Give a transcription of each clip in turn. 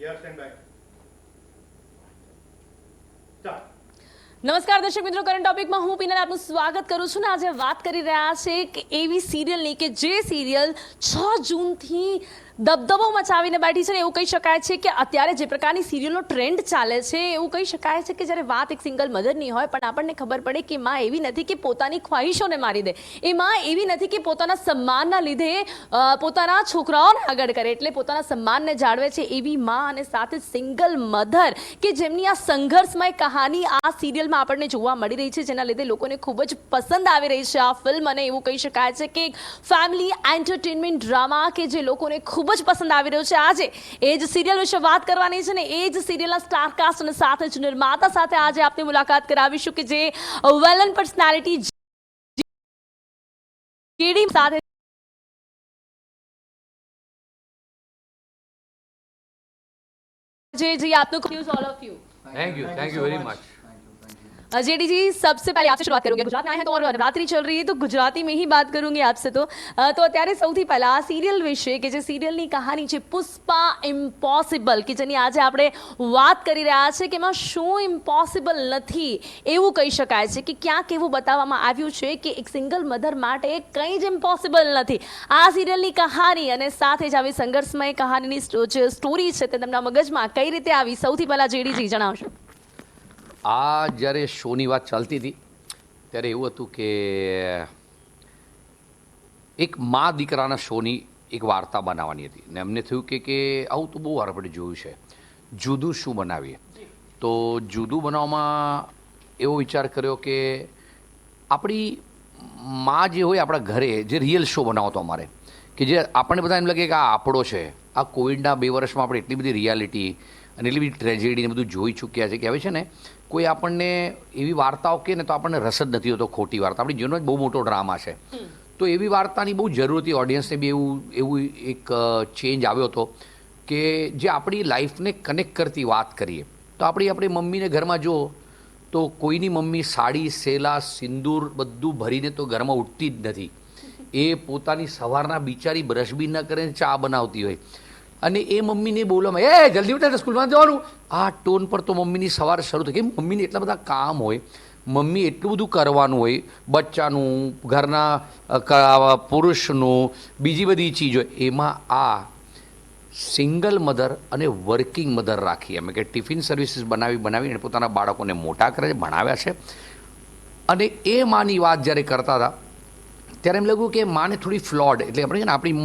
નમસ્કાર દર્શક મિત્રો, કરંટ ટોપિકમાં હું પીનલ આપનું સ્વાગત કરું છું ને આજે વાત કરી રહ્યા છે કે એવી સિરિયલની કે જે સિરિયલ 6 જૂનથી દબદબો મચાવીને બેઠી છે ને એવું કહી શકાય છે કે અત્યારે જે પ્રકારની સિરિયલનો ટ્રેન્ડ ચાલે છે એવું કહી શકાય છે કે જ્યારે વાત એક સિંગલ મધરની હોય પણ આપણને ખબર પડે કે માં એવી નથી કે પોતાની ખ્વાહિશોને મારી દે, એ માં એવી નથી કે પોતાના સન્માનના લીધે પોતાના છોકરાઓને આગળ કરે, એટલે પોતાના સન્માનને જાળવે છે એવી માં અને સાથે સિંગલ મધર કે જેમની આ સંઘર્ષમય કહાની આ સિરિયલમાં આપણને જોવા મળી રહી છે, જેના લીધે લોકોને ખૂબ જ પસંદ આવી રહી છે આ ફિલ્મ. અને એવું કહી શકાય છે કે ફેમિલી એન્ટરટેનમેન્ટ ડ્રામા કે જે લોકોને ખૂબ જ પસંદ આવી રહ્યો છે. આજે એ જ સિરિયલ વિશે વાત કરવાની છે ને એ જ સિરિયલના સ્ટારકાસ્ટ અને સાથે જ નિર્માતા સાથે આજે આપની મુલાકાત કરાવીશું કે જે વેલ પર્સનાલિટી જેડી સાથે जी आपको news all of you. Thank you very much. JD ji, सबसे पहले आपसे शुरुआत करूंगी. गुजरात में आए हैं तो और नवरात्रि चल रही है तो गुजराती में ही बात करूंगी आपसे. तो અત્યારે સૌથી પહેલા આ સિરિયલ વિશે કે જે સિરિયલની કહાની છે પુષ્પા ઇમ્પોસિબલ કે જેની આજે આપણે વાત કરી રહ્યા છે કે એમાં શું ઇમ્પોસિબલ નથી એવું કહી શકાય છે કે ક્યાંક એવું બતાવવામાં આવ્યું છે કે એક સિંગલ મધર માટે કંઈ જ ઇમ્પોસિબલ નથી. આ સિરિયલની કહાની અને સાથે જ આવી સંઘર્ષમય કહાનીની જે સ્ટોરી છે તે તેમના મગજમાં કઈ રીતે આવી, સૌથી પહેલા જેડીજી જણાવશો. આ જ્યારે શોની વાત ચાલતી હતી ત્યારે એવું હતું કે એક મા દીકરાના શોની એક વાર્તા બનાવવાની હતી ને અમને થયું કે આવું તો બહુ વાર આપણે જોયું છે, જુદું શું બનાવીએ. તો જુદું બનાવવામાં એવો વિચાર કર્યો કે આપણી મા જે હોય આપણા ઘરે જે રિયલ શો બનાવો તો અમારે કે જે આપણને બધા એમ લાગે કે આ આપણો છે. આ કોવિડના 2 વર્ષમાં આપણે એટલી બધી રિયાલિટી અને એટલી બધી ટ્રેજેડી ને બધું જોઈ ચૂક્યા છે કે હવે છે ને કોઈ આપણને એવી વાર્તાઓ કહે ને તો આપણને રસ જ નથી હોતો. ખોટી વાર્તા આપણી જીવનનો જ બહુ મોટો ડ્રામા છે. તો એવી વાર્તાની બહુ જરૂર હતી. ઓડિયન્સને બી એવું એક ચેન્જ આવ્યો હતો કે જે આપણી લાઈફને કનેક્ટ કરતી વાત કરીએ. તો આપણી મમ્મીને ઘરમાં જો તો કોઈની મમ્મી સાડી સેલા સિંદૂર બધું ભરીને તો ઘરમાં ઉઠતી જ નથી. એ પોતાની સવારના બિચારી બ્રશ બી ન કરે ચા બનાવતી હોય અને એ મમ્મીને બોલવામાં જલ્દી ઉઠે સ્કૂલમાં જવાનું, આ ટોન પર તો મમ્મીની સવાર શરૂ થઈ. કેમ મમ્મીને એટલા બધા કામ હોય, મમ્મી એટલું બધું કરવાનું હોય, બચ્ચાનું, ઘરના પુરુષનું, બીજી બધી ચીજ હોય. એમાં આ સિંગલ મધર અને વર્કિંગ મધર રાખી અમે કે ટિફિન સર્વિસીસ બનાવી અને પોતાના બાળકોને મોટા કરે છે, ભણાવ્યા છે. અને એ માની વાત જ્યારે કરતા હતા ત્યારે એમ લાગ્યું કે માને થોડી ફ્લોડ, એટલે આપણે ને આપણી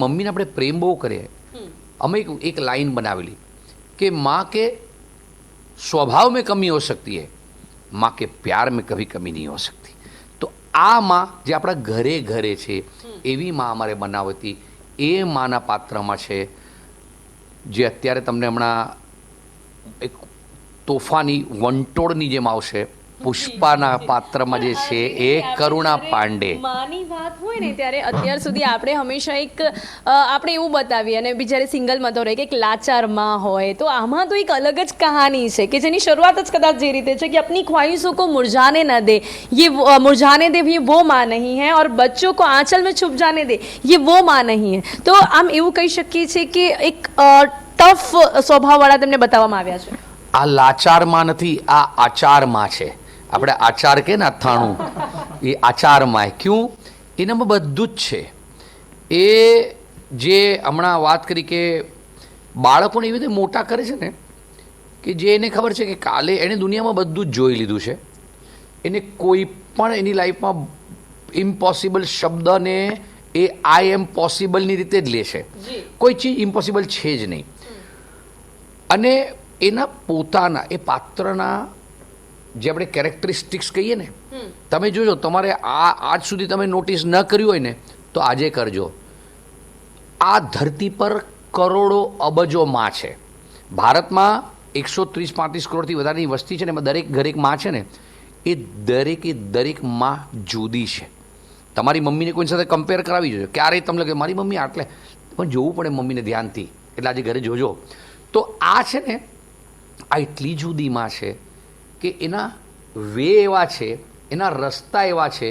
મમ્મીને આપણે પ્રેમ બહુ કરીએ. અમે એક લાઈન બનાવેલી કે माँ के स्वभाव में कमी हो सकती है, माँ के प्यार में कभी कमी नहीं हो सकती. તો આ માँ જે આપણા ઘરે ઘરે છે એવી માँ અમારે બનાવતી. એ માના પાત્રમાં છે જે અત્યારે તમને હમણાં એક તોફાની વંટોળની જેમ આવશે. પુષ્પાના પાત્રમાં જે છે એ કરુણા પાંડે. માની વાત હોય ને ત્યારે અત્યાર સુધી આપણે હંમેશા એક આપણે એવું બતાવીએ અને બિચારી સિંગલ મધર હોય કે એક લાચાર માં હોય, તો આમાં તો એક અલગ જ કહાની છે કે જેની શરૂઆત જ કદાચ જે રીતે છે કે अपनी ख्वाहिशों को मुरझाने न दे, ये मुरझाने दे ये वो माँ नहीं है और बच्चों को आंचल में छुप जाने दे ये वो माँ नहीं है. તો આમ એવું કહી શકીએ છીએ કે એક ટફ સ્વભાવવાળા તેમને બતાવવામાં આવ્યા છે. આ લાચારમાં નથી, આ આચારમાં છે. આપણે આચાર કે ને અથાણું એ આચારમાં ક્યું એનામાં બધું જ છે. એ જે હમણાં વાત કરી કે બાળકોને એવી રીતે મોટા કરે છે ને કે જે એને ખબર છે કે કાલે એણે દુનિયામાં બધું જ જોઈ લીધું છે. એને કોઈ પણ એની લાઈફમાં ઇમ્પોસિબલ શબ્દને એ આઈ એમ પોસિબલની રીતે જ લે છે. કોઈ ચીજ ઇમ્પોસિબલ છે જ નહીં. અને એના પોતાના એ પાત્રના જે આપણે કેરેક્ટરિસ્ટિક્સ કહીએ ને, તમે જોજો તમારે આજ સુધી તમે નોટિસ ન કર્યું હોય ને તો આજે કરજો. આ ધરતી પર કરોડો અબજો માં છે. ભારતમાં 130-135 કરોડથી વધારેની વસ્તી છે ને એમાં દરેક માં છે ને એ દરેક માં જુદી છે. તમારી મમ્મીને કોઈ સાથે કમ્પેર કરાવી જોજો. ક્યારેય તમને લાગે મારી મમ્મી આટલે, પણ જોવું પડે મમ્મીને ધ્યાનથી. એટલે આજે ઘરે જોજો. તો આ છે ને આ એટલી જુદી માં છે કે એના વે એવા છે, એના રસ્તા એવા છે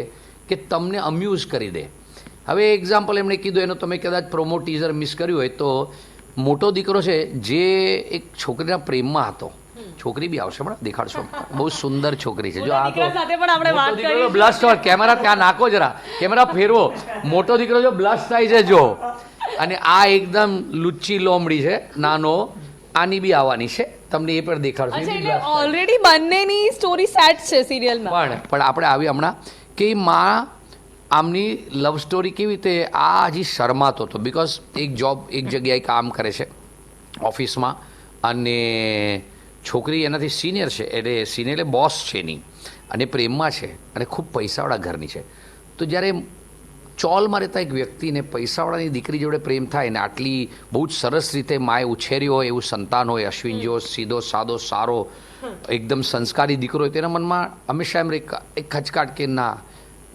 કે તમને અમ્યુઝ કરી દે. હવે એક્ઝામ્પલ એમણે કીધું એનો તમે કદાચ પ્રોમો ટીઝર મિસ કર્યું હોય તો મોટો દીકરો છે જે એક છોકરીના પ્રેમમાં હતો. છોકરી બી આવશે પણ દેખાડશો, બહુ સુંદર છોકરી છે. જો આ તો દીકરા સાથે પણ આપણે વાત કરી. બ્લશ કેમેરા ત્યાં નાખો જરા, કેમેરા ફેરવો. મોટો દીકરો જો બ્લશ થાય છે જો, અને આ એકદમ લુચ્ચી લોમડી છે નાનો, આની બી આવવાની છે, તમને એ પણ દેખાડશે. અચ્છા, એટલે ઓલરેડી બંનેની સ્ટોરી સેટ છે સિરિયલમાં. પણ આપણે આવી હમણાં કે માં આમની લવ સ્ટોરી કેવી રીતે, આ હજી શરમાતો હતો બિકોઝ એક જગ્યાએ કામ કરે છે ઓફિસમાં, અને છોકરી એનાથી સિનિયર છે, એટલે સિનિયર એટલે બોસ છે એની, અને પ્રેમમાં છે અને ખૂબ પૈસાવાળા ઘરની છે. તો જ્યારે ચોલમાં રહેતા એક વ્યક્તિને પૈસાવાળાની દીકરી જોડે પ્રેમ થાય ને આટલી બહુ જ સરસ રીતે માએ ઉછેર્યો હોય એવું સંતાન હોય, અશ્વિન જેવો સીધો સાદો સારો એકદમ સંસ્કારી દીકરો હોય, તેના મનમાં હંમેશા એમ એક ખચકાટ કે ના,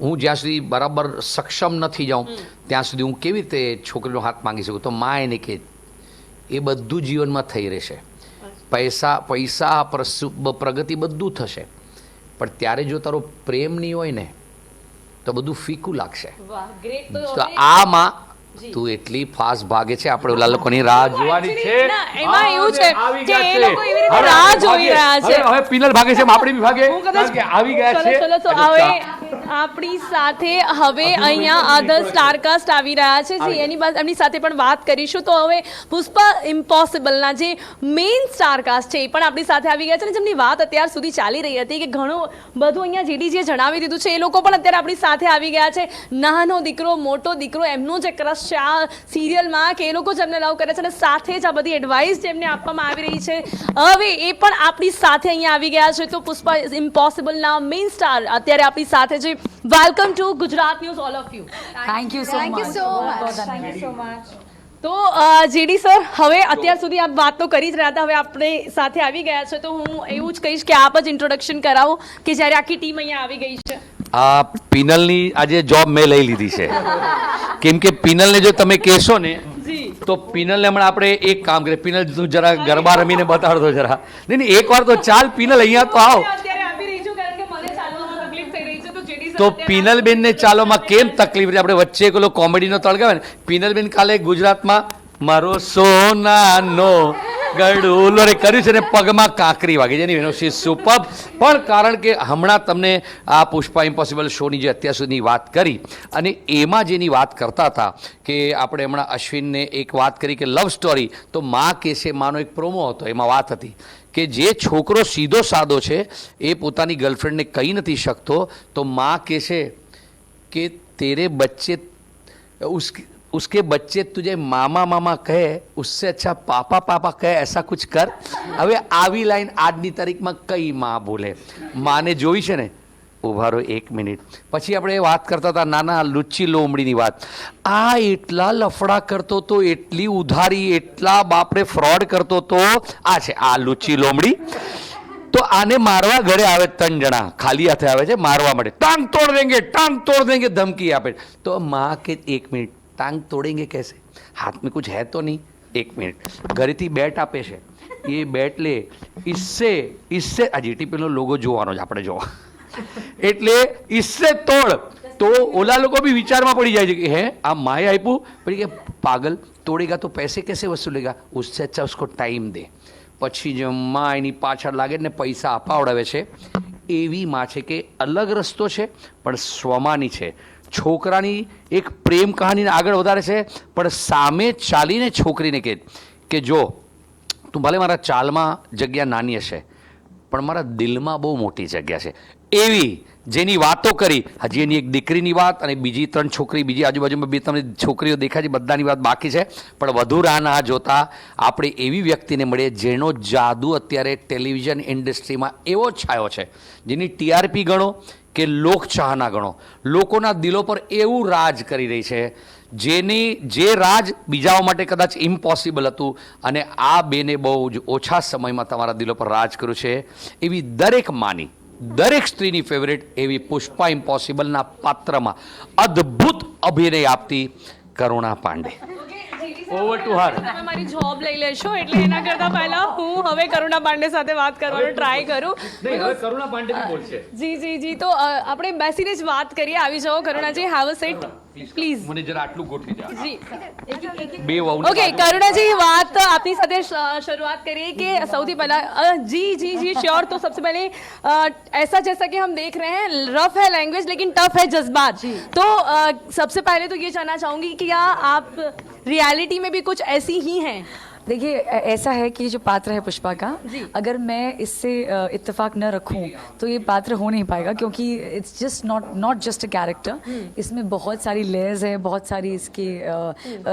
હું જ્યાં સુધી બરાબર સક્ષમ નથી જાઉં ત્યાં સુધી હું કેવી રીતે છોકરીનો હાથ માંગી શકું. તો મા એને કે એ બધું જીવનમાં થઈ રહેશે, પૈસા પ્રગતિ બધું થશે, પણ ત્યારે જો તારો પ્રેમ નહીં હોય ને તો બધું ફીકું લાગશે. તો આમાં તું એટલી ફાસ્ટ ભાગે છે, આપણે ઓલા લોકોની રાહ જોવાની છે. એમાં એવું છે કે એ લોકો એવી રીતે રાહ જોઈ રહ્યા છે. હવે પિનલ ભાગે છે, આપણે બી ભાગે, કારણ કે આવી ગયા છે. ચલો તો હવે આપણી સાથે હવે અહીંયા અધર સ્ટારકાસ્ટ આવી રહ્યા છે, જે એમની સાથે પણ વાત કરીશું. તો હવે પુષ્પા ઇમ્પોસિબલના જે મેઇન સ્ટારકાસ્ટ છે એ પણ આપણી સાથે આવી ગયા છે, અને જેમની વાત અત્યાર સુધી ચાલી રહી હતી કે ઘણું બધું અહીંયા જેડીજીએ જણાવી દીધું છે, એ લોકો પણ અત્યારે આપણી સાથે આવી ગયા છે. નાનો દીકરો, મોટો દીકરો, એમનો જે ક્રશ છે આ સિરિયલમાં, કે એ લોકો જેમને લવ કરે છે, અને સાથે જ આ બધી એડવાઇસ જેમને આપવામાં આવી રહી છે, હવે એ પણ આપણી સાથે અહીંયા આવી ગયા છે. તો પુષ્પા ઇમ્પોસિબલના મેઇન સ્ટાર અત્યારે આપણી સાથે છે. Welcome to Gujarat news all of you. Thank you so much. તો જેડી સર, હવે અત્યાર સુધી આપ વાત તો કરી જ રહ્યા હતા, હવે આપણે સાથે આવી ગયા છે, તો હું એવું જ કહીશ કે આપ જ ઇન્ટ્રોડક્શન કરાવો કે જ્યારે આખી ટીમ અહીંયા આવી ગઈ છે. આ પિનલની આજે જોબ મેં લઈ લીધી છે, કેમ કે પિનલને જો તમે કહેશો ને તો પિનલને હમણાં આપણે એક કામ કરીએ. પિનલ તું જરા ગરબા રમીને બતાડતો જરા. નહીં એકવાર તો ચાલ પિનલ, અહીંયા તો આવ. તો પિનલબેનને ચાલોમાં કેમ તકલીફ છે, આપણે વચ્ચે પેલો કોમેડીનો તળગાવે ને. પિનલબેન કાલે ગુજરાતમાં મારો સોનાનો ગળુલો રે કર્યું છે ને પગમાં કાંકરી વાગી છે, એનો શી સુપર. પણ કારણ કે હમણાં તમને આ પુષ્પા ઇમ્પોસિબલ શોની જે અત્યાર સુધીની વાત કરી, અને એમાં જેની વાત કરતા હતા કે આપણે હમણાં અશ્વિનને એક વાત કરી કે લવ સ્ટોરી, તો માં કહેશે, માનો એક પ્રોમો હતો, એમાં વાત હતી કે જે છોકરો સીધો સાદો છે એ પોતાની ગર્લફ્રેન્ડને કહી નથી શકતો, તો માં કહેશે કે તેરે બચ્ચે उसके बच्चे तुझे मामा मामा કહે, उससे अच्छा पापा पापा કહે, ऐसा कुछ કર. હવે આવી લાઈન આજની તારીખમાં કઈ માં બોલે? માને જોઈ છે ને. ઉભા રહો એક મિનિટ. પછી આપણે વાત કરતા હતા નાના લુચ્ચી લોમડીની વાત. આ એટલા લફડા કરતો તો, એટલી ઉધારી, એટલા બાપરે ફ્રોડ કરતો તો. આ છે આ લુચ્ચી લોમડી. તો આને મારવા ઘરે આવે 3 જણા, ખાલી હાથે આવે છે મારવા માટે. ટાંગ તોડ દેંગે ધમકી આપે. તો માં કે એક મિનિટ, टांग तोड़ेंगे कैसे, हाथ में कुछ है तो नहीं. एक मिनट, ઘરેથી બેટ આપે છે, એ બેટ લે, इससे આ જીટીપીનો લોગો જોવાનો જ આપણે જોવા, એટલે इससे તોડ. તો ઓલા લોકો બી વિચારમાં પડી જાય છે કે હે આ માએ આપ્યું, પછી કે પાગલ, તોડેગા તો પૈસે कैसे वसूलेगा, उससे अच्छा उसको टाइम दे. પછી જે માં એની પાછળ લાગે ને પૈસા અપાવડાવે છે, એવી માં છે કે અલગ રસ્તો છે પણ સ્વમાની છે. છોકરાની એક પ્રેમ કહાનીને આગળ વધારે છે, પણ સામે ચાલીને છોકરીને કે જો તું ભલે મારા ચાલમાં જગ્યા નાની હશે પણ મારા દિલમાં બહુ મોટી જગ્યા છે, એવી જેની વાતો કરી. હજી એની એક દીકરીની વાત અને બીજી 3 છોકરી, બીજી આજુબાજુમાં 2 તમને છોકરીઓ દેખાય છે, બધાની વાત બાકી છે. પણ વધુ રાહ ના જોતા આપણે એવી વ્યક્તિને મળીએ જેનો જાદુ અત્યારે ટેલિવિઝન ઇન્ડસ્ટ્રીમાં એવો છાયો છે, જેની TRP ગણો કે લોકચાહના ગણો, લોકોના દિલો પર એવું રાજ કરી રહી છે, જે રાજ બીજાઓ માટે કદાચ ઇમ્પોસિબલ હતું, અને આ બેને બહુ જ ઓછા સમયમાં તમારા દિલો પર રાજ કર્યું છે. એવી દરેક માની, દરેક સ્ત્રીની ફેવરેટ એવી પુષ્પા ઇમ્પોસિબલના પાત્રમાં અદ્ભુત અભિનય આપતી Karuna Pandey. Over to her. તમે મારી જોબ લઈ લેશો, એટલે એના કરતા પહેલા હું હવે કરુણા પાંડે સાથે વાત કરવાનો ટ્રાય કરું. હવે કરુણા પાંડે બી બોલશે. જી. તો આપણે બેસીને જ વાત કરીએ. આવી જાઓ કરુણાજી, હેવ અ સીટ. પ્લીઝ મને જરા આટલું ગોઠવી દે જી બે વહુને ઓકે બાજુ- કરુણાજી વાત આપની સાથે शुरुआत करिए कि सऊदी पहला जी जी जी श्योर तो सबसे पहले ऐसा जैसा कि हम देख रहे हैं रफ है लैंग्वेज लेकिन टफ है जज्बात तो सबसे पहले तो ये जानना चाहूंगी कि क्या आप रियलिटी में भी कुछ ऐसी ही हैं देखिए ऐसा है कि जो पात्र है पुष्पा का, अगर मैं इससे इत्तेफाक न रखूं तो ये पात्र हो नहीं पाएगा, क्योंकि it's just not just a character. इसमें बहुत सारी लेयर्स है, बहुत सारी इसके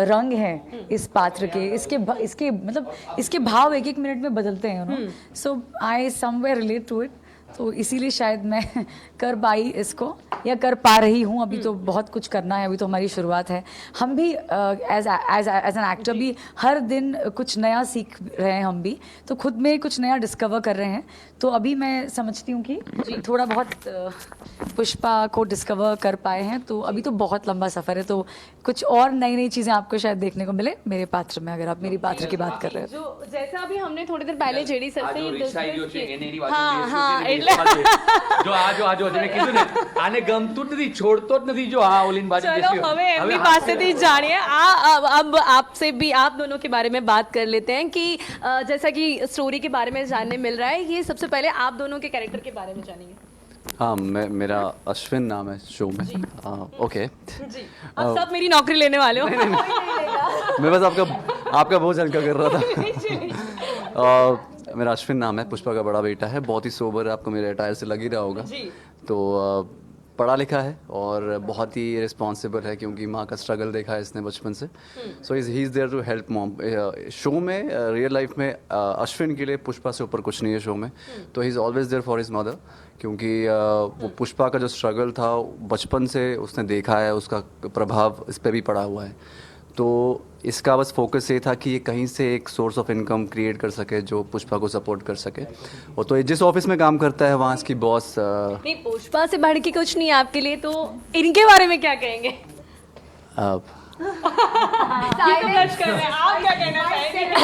रंग हैं इस पात्र के, इसके मतलब इसके भाव एक एक मिनट में बदलते हैं no. So I somewhere relate to it, तो इसीलिए शायद मैं कर पाई इसको या कर पा रही हूँ। अभी तो बहुत कुछ करना है, अभी तो हमारी शुरुआत है। हम भी एज एन एक्टर भी हर दिन कुछ नया सीख रहे हैं, हम भी तो खुद में कुछ नया डिस्कवर कर रहे हैं। तो अभी मैं समझती हूँ कि थोड़ा बहुत पुष्पा को डिस्कवर कर पाए हैं, तो अभी तो बहुत लंबा सफ़र है, तो कुछ और नई नई चीज़ें आपको शायद देखने को मिले मेरे पात्र में, अगर आप मेरी पात्र की बात कर रहे हो। जो जैसा अभी हमने थोड़ी देर पहले जेडी सर આ से જો ही રિક્ષા આવ્યો છે discuss એની किया। બાજુ हाँ બેસ્યું हाँ છે ને એટલે બેસવા દે. જો તમે કીધું ને આને ગમતું જ નથી, છોડતો જ નથી, જો આ ઓલીન બાજુ चलो બેસ્યો. हमें एमडी હવે पासेથી जानिए अब आपसे भी आप दोनों के बारे में बात कर लेते हैं कि जैसा कि स्टोरी के बारे में जानने मिल रहा है, ये सबसे पहले आप दोनों के कैरेक्टर के बारे में जानेंगे। हाँ, मेरा अश्विन नाम है शो में। ओके, जी अब सब मेरी नौकरी लेने वाले हो मैं बस आपका बोझ हल्का कर रहा था। मेरा अश्विन नाम है, पुष्पा का बड़ा बेटा है, बहुत ही सोबर है, आपको मेरे अटायर से लग ही रहा होगा। तो पढ़ा लिखा है और बहुत ही रिस्पॉन्सिबल है, क्योंकि माँ का स्ट्रगल देखा है इसने बचपन से। So he is there to help mom. Show में रियल लाइफ में अश्विन के लिए पुष्पा से ऊपर कुछ नहीं है शो में, तो he is always there for his mother, क्योंकि वो पुष्पा का जो स्ट्रगल था बचपन से उसने देखा है, उसका प्रभाव इस पर भी पड़ा हुआ है। तो इसका बस फोकस ये था कि ये कहीं से एक सोर्स ऑफ इनकम क्रिएट कर सके जो पुष्पा को सपोर्ट कर सके। और तो ये जिस ऑफिस में काम करता है वहाँ इसकी बॉस नहीं पुष्पा से बढ़ के कुछ नहीं है आपके लिए, तो इनके बारे में क्या कहेंगे? ये तो बच कर रहे हैं, आप क्या कहना चाहेंगे?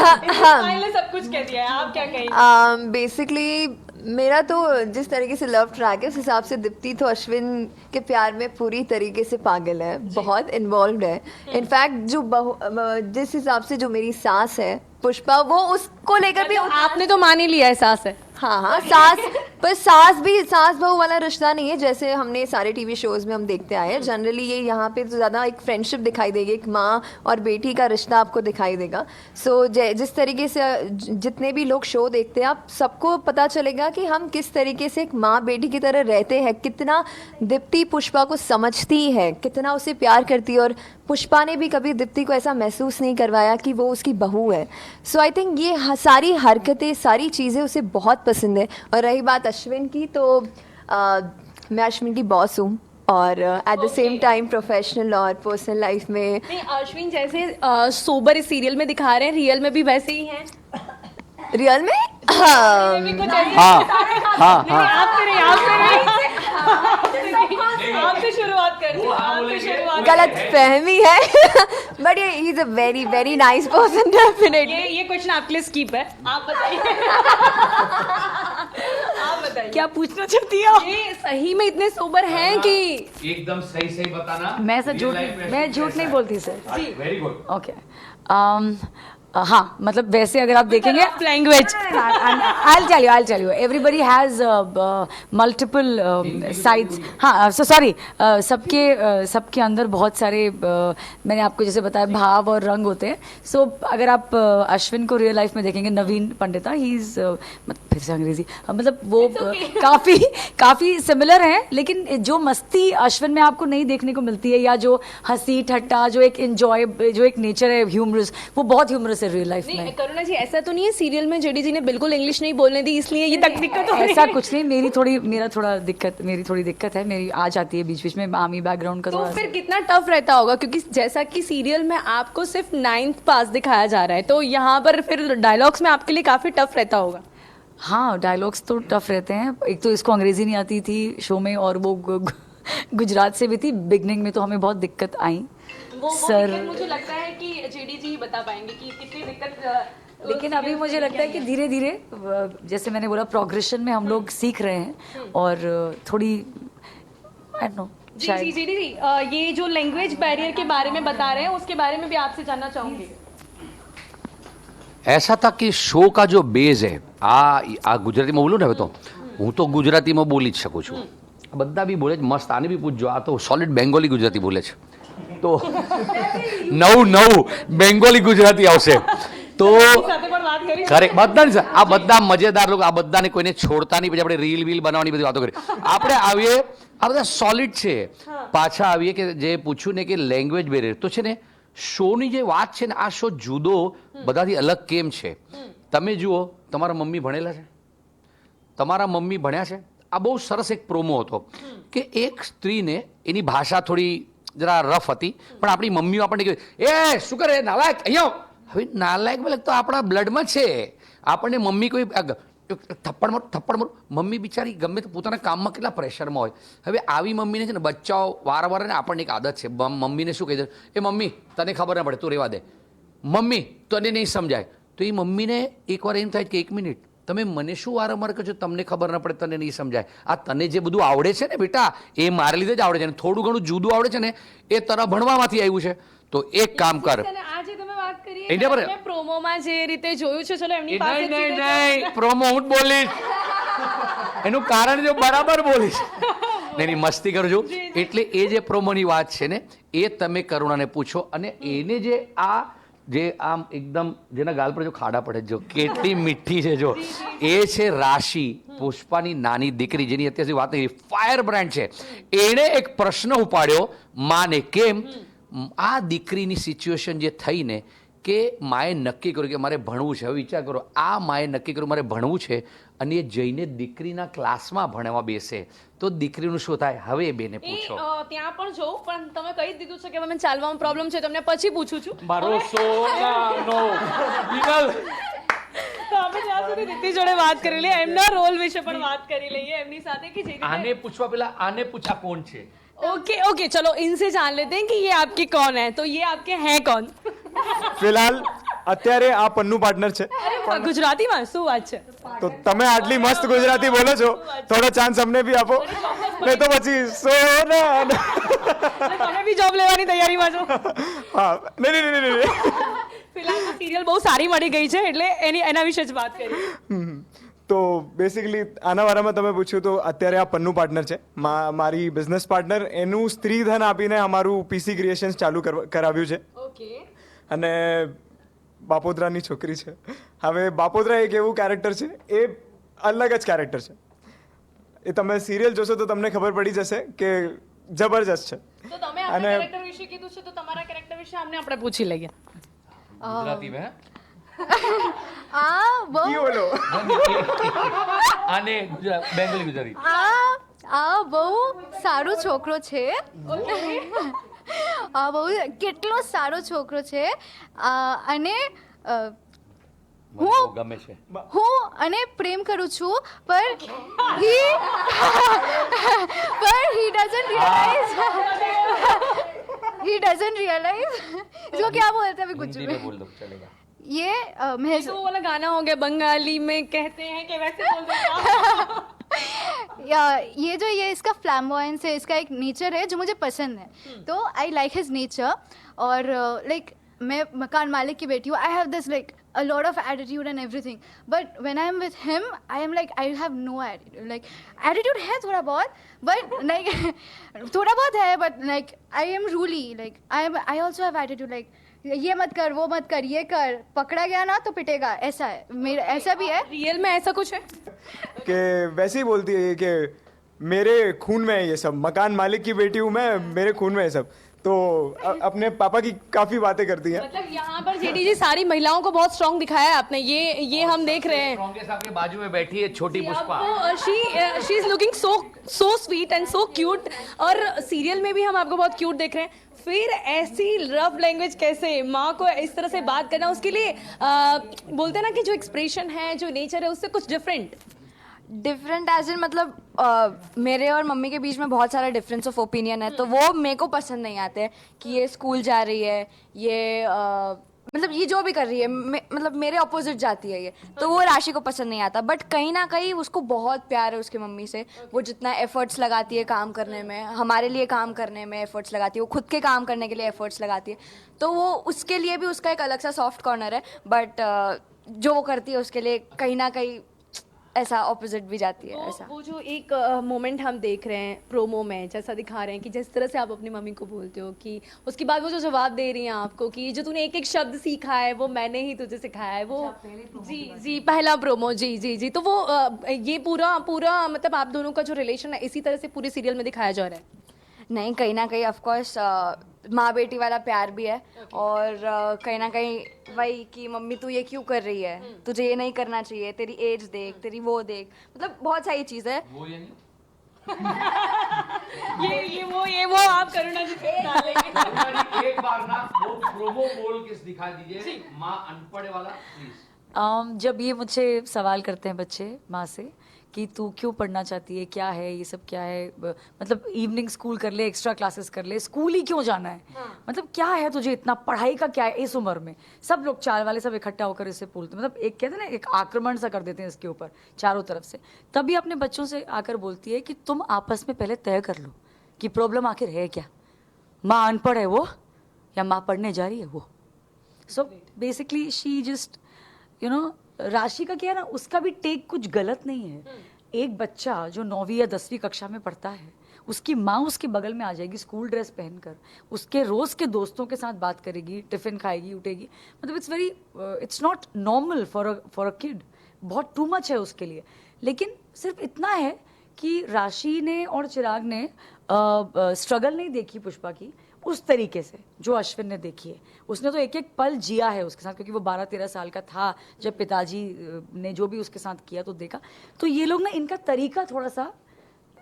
फाइनली सब कुछ कह दिया है, आप क्या कहेंगे? बेसिकली मेरा तो जिस तरीके से लव ट्रैक है उस हिसाब से दीप्ति तो अश्विन के प्यार में पूरी तरीके से पागल है, बहुत इन्वॉल्व है। इनफैक्ट जो जिस हिसाब से जो मेरी सास है पुष्पा, वो उसको लेकर भी आपने तो मान ही लिया एहसास है। हाँ हाँ सास, पर सास बहू वाला रिश्ता नहीं है जैसे हमने सारे टीवी शोज में हम देखते आए हैं। जनरली ये यहाँ पे तो ज़्यादा एक फ्रेंडशिप दिखाई देगी, एक माँ और बेटी का रिश्ता आपको दिखाई देगा। सो जिस तरीके से जितने भी लोग शो देखते हैं, आप सबको पता चलेगा कि हम किस तरीके से एक माँ बेटी की तरह रहते हैं, कितना दीप्ति पुष्पा को समझती है, कितना उसे प्यार करती है, और पुष्पा ने भी कभी दीप्ति को ऐसा महसूस नहीं करवाया कि वो उसकी बहू है। सो आई थिंक ये सारी हरकतें, सारी चीज़ें उसे बहुत पसंद है। और रही बात अश्विन की, तो मैं अश्विन की बॉस हूँ और at the same time professional और पर्सनल लाइफ में। नहीं अश्विन जैसे सोबर इस सीरियल में दिखा रहे हैं, रियल में भी वैसे ही हैं। रियल में भी कुछ ऐसे आपसे शुरुआत करते हैं, आपसे शुरुआत गलत फहमी है बट ये he is a very very nice person definitely. ये क्वेश्चन आपके लिए स्किप है, आप बताइए आप बताइए क्या पूछना चाहती हो? ये सही में इतने सोबर हैं कि एकदम सही सही बताना। मैं झूठ नहीं बोलती सर। Very good. ओके, हाँ मतलब वैसे अगर आप देखेंगे language I'll tell you everybody has multiple sides। हाँ सॉरी, सबके अंदर बहुत सारे मैंने आपको जैसे बताया भाव और रंग होते हैं। सो अगर आप अश्विन को रियल लाइफ में देखेंगे, नवीन पंडिता, ही इज फिर से अंग्रेजी, मतलब वो काफ़ी सिमिलर हैं, लेकिन जो मस्ती अश्विन में आपको नहीं देखने को मिलती है, या जो हंसी ठट्टा, जो एक इंजॉय, जो एक नेचर है ह्यूमरस, वो बहुत ह्यूमरस है रियल लाइफ में। नहीं करुणा जी ऐसा तो नहीं है सीरियल में जेडी जी ने बिल्कुल इंग्लिश नहीं बोलने दी इसलिए ये तक दिक्कत हो रही है? ऐसा कुछ नहीं, मेरी थोड़ी दिक्कत है, मेरी आ जाती है बीच बीच में आर्मी बैकग्राउंड का। तो फिर कितना टफ रहता होगा, क्योंकि जैसा कि सीरियल में आपको सिर्फ 9th पास दिखाया जा रहा है, तो यहाँ पर फिर डायलॉग्स में आपके लिए काफी टफ रहता होगा। हाँ डायलॉग्स तो टफ रहते हैं, एक तो इसको अंग्रेजी नहीं आती थी शो में, और वो गुजरात से भी थी, बिगनिंग में तो हमें बहुत दिक्कत आई। वो दिक्कत मुझे लगता है कि जेडी जी बता पाएंगे कि कितनी दिक्कत। लेकिन अभी मुझे लगता है कि धीरे धीरे, जैसे मैंने बोला, प्रोग्रेशन में हम लोग सीख रहे हैं, और थोड़ी आई डोंट नो जी शायद। जी जी दीदी, ये जो लैंग्वेज बैरियर के बारे में बता रहे हैं उसके बारे में भी आपसे जानना चाहूंगी। ऐसा था कि શો का जो બેઝ है આ ગુજરાતીમાં બોલું ને હવે તો હું તો ગુજરાતીમાં બોલી જ શકું છું. બધા બી બોલે છે મસ્ત, આને બી પૂછજો, આ તો સોલિડ બેંગોલી ગુજરાતી બોલે છે. તો નવું બેંગોલી ગુજરાતી આવશે તો સાથે પણ વાત કરી ખરે બધાની સાથે આ બધા મજેદાર લોકો, આ બધાને કોઈને છોડતા નહીં, પછી આપણે રીલ વીલ બનાવવાની બધી વાતો કરી. આપણે આવીએ, આ બધા સોલિડ છે. પાછા આવીએ કે જે પૂછ્યું ને કે લેંગ્વેજ બેરિયર તો છે ને, શોની જે વાત છે ને, આ શો જુદો બધાથી અલગ કેમ છે? તમે જુઓ, તમારા મમ્મી ભણેલા છે? તમારા મમ્મી ભણ્યા છે? આ બહુ સરસ એક પ્રોમો હતો કે એક સ્ત્રીને એની ભાષા થોડી જરા રફ હતી, પણ આપણી મમ્મીઓ આપણને કહ્યું, એ શું કરે નાલાયક, અહીંયા આવ." હવે નાલાયક બોલે તો આપણા બ્લડમાં છે. આપણને મમ્મી કોઈ થપ્પડ મારો, મમ્મી બિચારી ગમે તે પોતાના કામમાં કેટલા પ્રેશરમાં હોય. હવે આવી મમ્મીને છે ને બચ્ચાઓ વારવાર ને આપણને એક આદત છે, મમ્મીને શું કહી દે, એ મમ્મી તને ખબર ના પડે તું રહેવા દે, મમ્મી તને નહીં સમજાય. તો એ મમ્મીને એકવાર એમ થાય કે એક મિનિટ, તમે મને શું વારંવાર કહો છો, તમને ખબર ના પડે, તને નહીં સમજાય. આ તને જે બધું આવડે છે ને બેટા, એ મારા લીધે જ આવડે છે, અને થોડું ઘણું જુદું આવડે છે ને એ તારા ભણવામાંથી આવ્યું છે. તો એક કામ કર, અને આજે તમે વાત કરી એને પર- મેં પ્રોમોમાં જે રીતે જોયું છે, ચલો એમની નહીં પાસે નહીં નહીં પ્રોમો હું જ બોલીશ, એનું કારણ જો બરાબર બોલીશ. નહીં નહીં મસ્તી કરું છું. એટલે એ જે પ્રોમોની વાત છે ને, એ તમે કરુણાને પૂછો, અને એને જે આમ એકદમ જેના ગાલ પર જો ખાડા પડે, જો કેટલી મીઠી છે, જો એ છે રાશિ, પુષ્પાની નાની દીકરી, જેની અત્યાર સુધી વાત નહીં, ફાયર બ્રાન્ડ છે. એણે એક પ્રશ્ન ઉપાડ્યો માને, કેમ આ દીકરીની સિચ્યુએશન જે થઈને કે માએ નક્કી કર્યું કે મારે ભણવું છે. હવે વિચાર કરો, આ માએ નક્કી કર્યું મારે ભણવું છે, અને એ જઈને દીકરીના ક્લાસમાં ભણવા બેસે તો દીકરીનું શું થાય? હવે એ બેને એ પૂછો. ત્યાં પણ જોઉં, પણ તમે કહી જ દીધું છે કે મને ચાલવામાં પ્રોબ્લેમ છે, તમને પછી પૂછું છું. મારો સોનાનો વિનલ. તો આપણે જ્યાં સુધી દીદી જોડે વાત કરી લઈએ, એમના રોલ વિશે પણ વાત કરી લઈએ એમની સાથે કે જે રીતે- આને પૂછવા પેલા આને પૂછા કોણ છે? ओके ओके, चलो इनसे जान लेते हैं कि ये आपके कौन है, तो ये आपके हैं कौन? ફિલહાલ અત્યારે આ પન્નુ પાર્ટનર છે, ગુજરાતીમાં શું વાત છે? તો તમે આટલી મસ્ત ગુજરાતી બોલો છો, થોડો ચાન્સ અમને બી આપો, નહીં તો પછી સોના. તમે બી જોબ લેવાની તૈયારીમાં છો? હા, નહીં નહીં નહીં નહીં. ફિલહાલ સિરિયલ બહુ સારી મળી ગઈ છે, એટલે એના વિશે જ વાત કરી. તો બેસિકલી આના બારામાં તમે પૂછ્યું તો અત્યારે આ પન્નુ પાર્ટનર છે, મારી બિઝનેસ પાર્ટનર. એનું સ્ત્રી ધન આપીને અમારું પીસી ક્રિએશન્સ ચાલુ કરાવ્યું છે, ઓકે, અને બાપોદરાની છોકરી છે. હવે બાપોદરા એક એવું કેરેક્ટર છે, એ અલગ જ કેરેક્ટર છે. એ તમે સિરિયલ જોશો તો તમને ખબર પડી જશે કે જબરજસ્ત છે. તો તમે આપણા અને- કેરેક્ટર વિશે કીધું છે, તો તમારા કેરેક્ટર વિશે આપણે પૂછી લઈએ. ગુજરાતીમાં કી બોલો. આને બેંગલી ગુજરાતી. આ બહુ સારો છોકરો છે. આ બહુ કેટલો સારો છોકરો છે. અને મને બહુ ગમે છે. હું અને પ્રેમ કરું છું, પણ he doesn't realize जो क्या बोलते हैं अभी कुछ हिंदी भी में बोल दो चलेगा. ये मैं तो वो वाला गाना हो गया, बंगाली में कहते हैं कि वैसे बोल दो. ये इसका फ्लैम्बॉयंस है, इसका एक नेचर है जो मुझे पसंद है, तो आई लाइक हिज नेचर. और लाइक मैं मकान मालिक की बेटी हूँ, I have this like a lot of attitude and everything, but when I am with him I am like I have no attitude. like attitude है थोड़ा बहुत, but like थोड़ा बहुत है, but like I am ruly, like I also have attitude, like ये मत कर, वो मत कर, ये कर, पकड़ा गया ना तो पिटेगा, ऐसा है मेरा, ऐसा भी है. रियल में ऐसा कुछ है? कि वैसे ही बोलती है कि मेरे खून में है ये सब, मकान मालिक की बेटी हूँ मैं, मेरे खून में है सब. तो अपने पापा की काफी बातें करती हैं. मतलब यहाँ पर जेडी जी सारी महिलाओं को बहुत स्ट्रांग दिखाया है आपने, ये हम देख रहे हैं. कांग्रेस आपके बाजू में बैठी है छोटी Pushpa. She is looking so sweet and so cute, और सीरियल में भी हम आपको बहुत क्यूट देख रहे हैं. फिर ऐसी रफ लैंग्वेज कैसे, माँ को इस तरह से बात करना, उसके लिए बोलते हैं ना कि जो एक्सप्रेशन है, जो नेचर है, उससे कुछ डिफरेंट एज इन मतलब मेरे और मम्मी के बीच में बहुत सारा डिफरेंस ऑफ ओपिनियन है, तो वो मेरे को पसंद नहीं आते कि ये स्कूल जा रही है, ये मतलब ये जो भी कर रही है मतलब मेरे अपोजिट जाती है ये, तो वो राशि को पसंद नहीं आता। बट कहीं ना कहीं उसको बहुत प्यार है उसकी मम्मी से। वो जितना एफर्ट्स लगाती है काम करने में, हमारे लिए काम करने में एफर्ट्स लगाती है, वो खुद के काम करने के लिए एफर्ट्स लगाती है, तो वो उसके लिए भी उसका एक अलग सा सॉफ्ट कॉर्नर है। बट जो वो करती है उसके लिए कहीं ना कहीं ऐसा ऑपोजिट भी जाती है। ऐसा वो जो एक मोमेंट हम देख रहे हैं प्रोमो में, जैसा दिखा रहे हैं कि जिस तरह से आप अपनी मम्मी को बोलते हो कि उसके बाद वो जो जवाब दे रही हैं आपको कि जो तूने एक एक शब्द सीखा है वो मैंने ही तुझे सिखाया है, वो जी जी पहला प्रोमो, जी जी जी। तो वो ये पूरा पूरा मतलब आप दोनों का जो रिलेशन है इसी तरह से पूरे सीरियल में दिखाया जा रहा है। नहीं, कहीं ना कहीं ऑफकोर्स माँ बेटी वाला प्यार भी है। और कहीं ना कहीं वही कि मम्मी तू ये क्यों कर रही है, तुझे ये नहीं करना चाहिए, तेरी एज देख, तेरी वो देख, मतलब बहुत सारी चीज़ है। ये वो आप करुणा जी पे डालेंगे। एक बार ना वो प्रोमो बोल के दिखा दीजिए, माँ अनपढ़ वाला प्लीज। जब ये मुझसे सवाल करते हैं बच्चे माँ से कि तू क्यों पढ़ना चाहती है, क्या है ये सब, क्या है, मतलब इवनिंग स्कूल कर ले, एक्स्ट्रा क्लासेस कर ले, स्कूल ही क्यों जाना है, मतलब क्या है तुझे इतना, पढ़ाई का क्या है इस उम्र में। सब लोग चार वाले सब इकट्ठा होकर इससे बोलते, मतलब एक कहते हैं ना एक आक्रमण सा कर देते हैं इसके ऊपर चारों तरफ से। तभी अपने बच्चों से आकर बोलती है कि तुम आपस में पहले तय कर लो कि प्रॉब्लम आखिर है क्या, माँ अनपढ़ है वो या माँ पढ़ने जा रही है वो। सो बेसिकली शी जस्ट राशि का क्या है ना, उसका भी टेक कुछ गलत नहीं है। एक बच्चा जो 9वीं या 10वीं कक्षा में पढ़ता है, उसकी माँ उसके बगल में आ जाएगी स्कूल ड्रेस पहनकर, उसके रोज के दोस्तों के साथ बात करेगी, टिफिन खाएगी, उठेगी, मतलब it's not normal for a kid, बहुत टू मच है उसके लिए। लेकिन सिर्फ इतना है कि राशि ने और चिराग ने स्ट्रगल नहीं देखी पुष्पा की उस तरीके से जो अश्विन ने देखी है। उसने तो एक एक पल जिया है उसके साथ, क्योंकि वो 12-13 साल का था जब पिताजी ने जो भी उसके साथ किया तो देखा। तो ये लोग ना, इनका तरीका थोड़ा सा,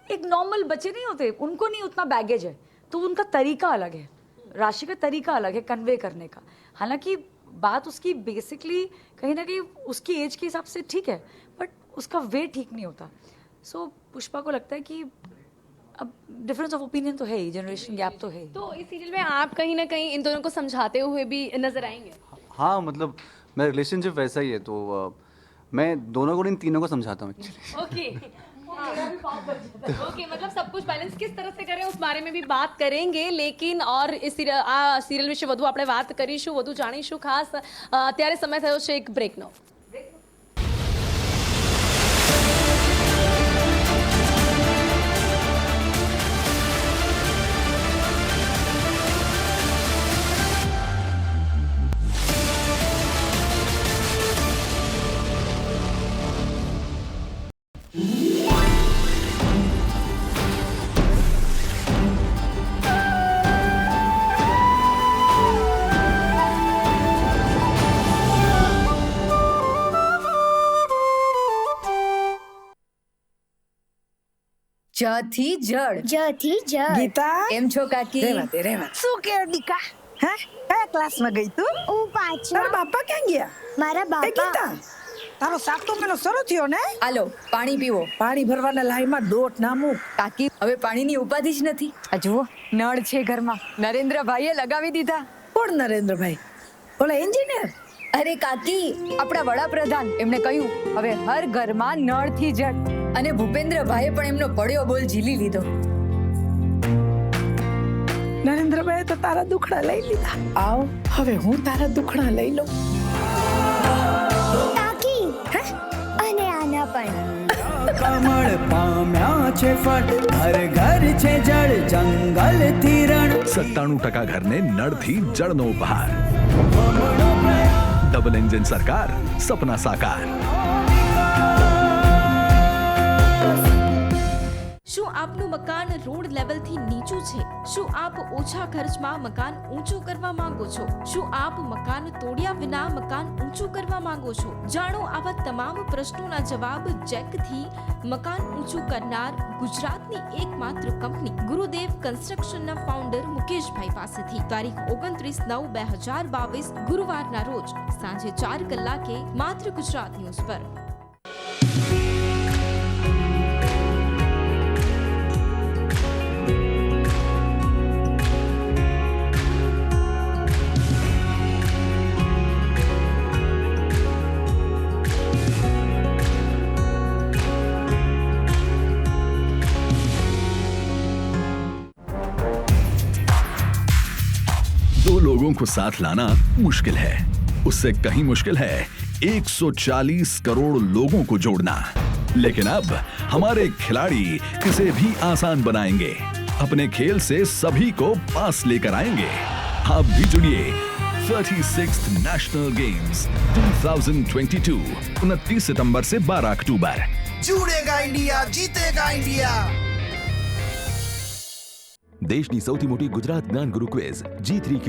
एक नॉर्मल बच्चे नहीं होते, उनको नहीं उतना बैगेज है, तो उनका तरीका अलग है, राशि का तरीका अलग है कन्वे करने का। हालांकि बात उसकी बेसिकली कहीं ना कहीं उसकी एज के हिसाब से ठीक है, बट उसका वे ठीक नहीं होता। सो पुष्पा को लगता है कि अब डिफरेंस ऑफ ओपिनियन तो है ही, जनरेशन गैप तो है ही। तो इस सीरियल में आप कहीं ना कहीं इन दोनों को समझाते हुए भी नजर आएंगे। हाँ, मतलब मेरा रिलेशनशिप वैसा ही है, तो मैं दोनों को, इन तीनों को समझाता हूँ एक्चुअली। ओके ओके, मतलब सब कुछ बैलेंस किस तरह से करें उस बारे में भी बात करेंगे। लेकिन और इस सीरियल विषय વધુ આપણે વાત કરીશું, વધુ જાણીશું ખાસ ત્યારે સમય થયો છે એક બ્રેકનો। જથી જળ ગીતા એમ છો કાકી? રહેવા શું કે દીકા હે કયા ક્લાસમાં ગઈ તું? હું પાછો તારા બાપા ક્યાં ગયા? મારા એ બાપા ગીતા તારો શાક તો મેલો શરૂ થયો ને? આલો પાણી પીવો. પાણી ભરવાના લાઈમાં દોટ ના મૂક. કાકી હવે પાણીની ઉપાધિ જ નથી. આ જુઓ નળ છે ઘરમાં, નરેન્દ્રભાઈએ લગાવી દીધા. કોણ નરેન્દ્રભાઈ? ઓલા એન્જિનિયર? અરે કાકી આપણા વડાપ્રધાન, એમણે કહ્યું હવે હર ઘરમાં નળથી જળ. અને ભૂપેન્દ્રભાઈએ પણ એમનો પડ્યો બોલ ઝીલી લીધો. નરેન્દ્રભાઈએ તો તારા દુખડા લઈ લીધા. આવ હવે હું તારા દુખડા લઈ લઉં. કાકી હે અને આના પણ કમળ પામ્યા છે ફળ, ઘર ઘર છે જળ, જંગલ થી રણ. 97% ઘરને નળથી જળનો ઉપહાર. ડબલ એન્જિન સરકાર, સપના સાકાર. શું આપનું મકાન રોડ લેવલથી નીચું છે? શું આપ ઓછા ખર્ચમાં મકાન ઊંચું કરવા માંગો છો? શું આપ મકાન તોડ્યા વિના મકાન ઊંચું કરવા માંગો છો? જાણો આવા તમામ પ્રશ્નોના જવાબ જેકથી મકાન ઊંચું કરનાર ગુજરાતની એકમાત્ર કંપની ગુરુદેવ કન્સ્ટ્રક્શનના ફાઉન્ડર મુકેશભાઈ પાસેથી તારીખ 29/9/2022 ગુરુવારના રોજ સાંજે 4 કલાકે માત્ર ગુજરાત ન્યૂઝ પર। को साथ लाना मुश्किल है, उससे कहीं मुश्किल है 140 करोड़ लोगों को जोड़ना। लेकिन अब हमारे खिलाड़ी इसे भी आसान बनाएंगे, अपने खेल से सभी को पास लेकर आएंगे। आप भी जुड़िए 36th नेशनल गेम्स 2022 29 सितंबर से 12 अक्टूबर। जुड़ेगा इंडिया, जीतेगा इंडिया। દેશની સૌથી મોટી ગુજરાત જ્ઞાન ગુરુ ક્વિઝ G3Q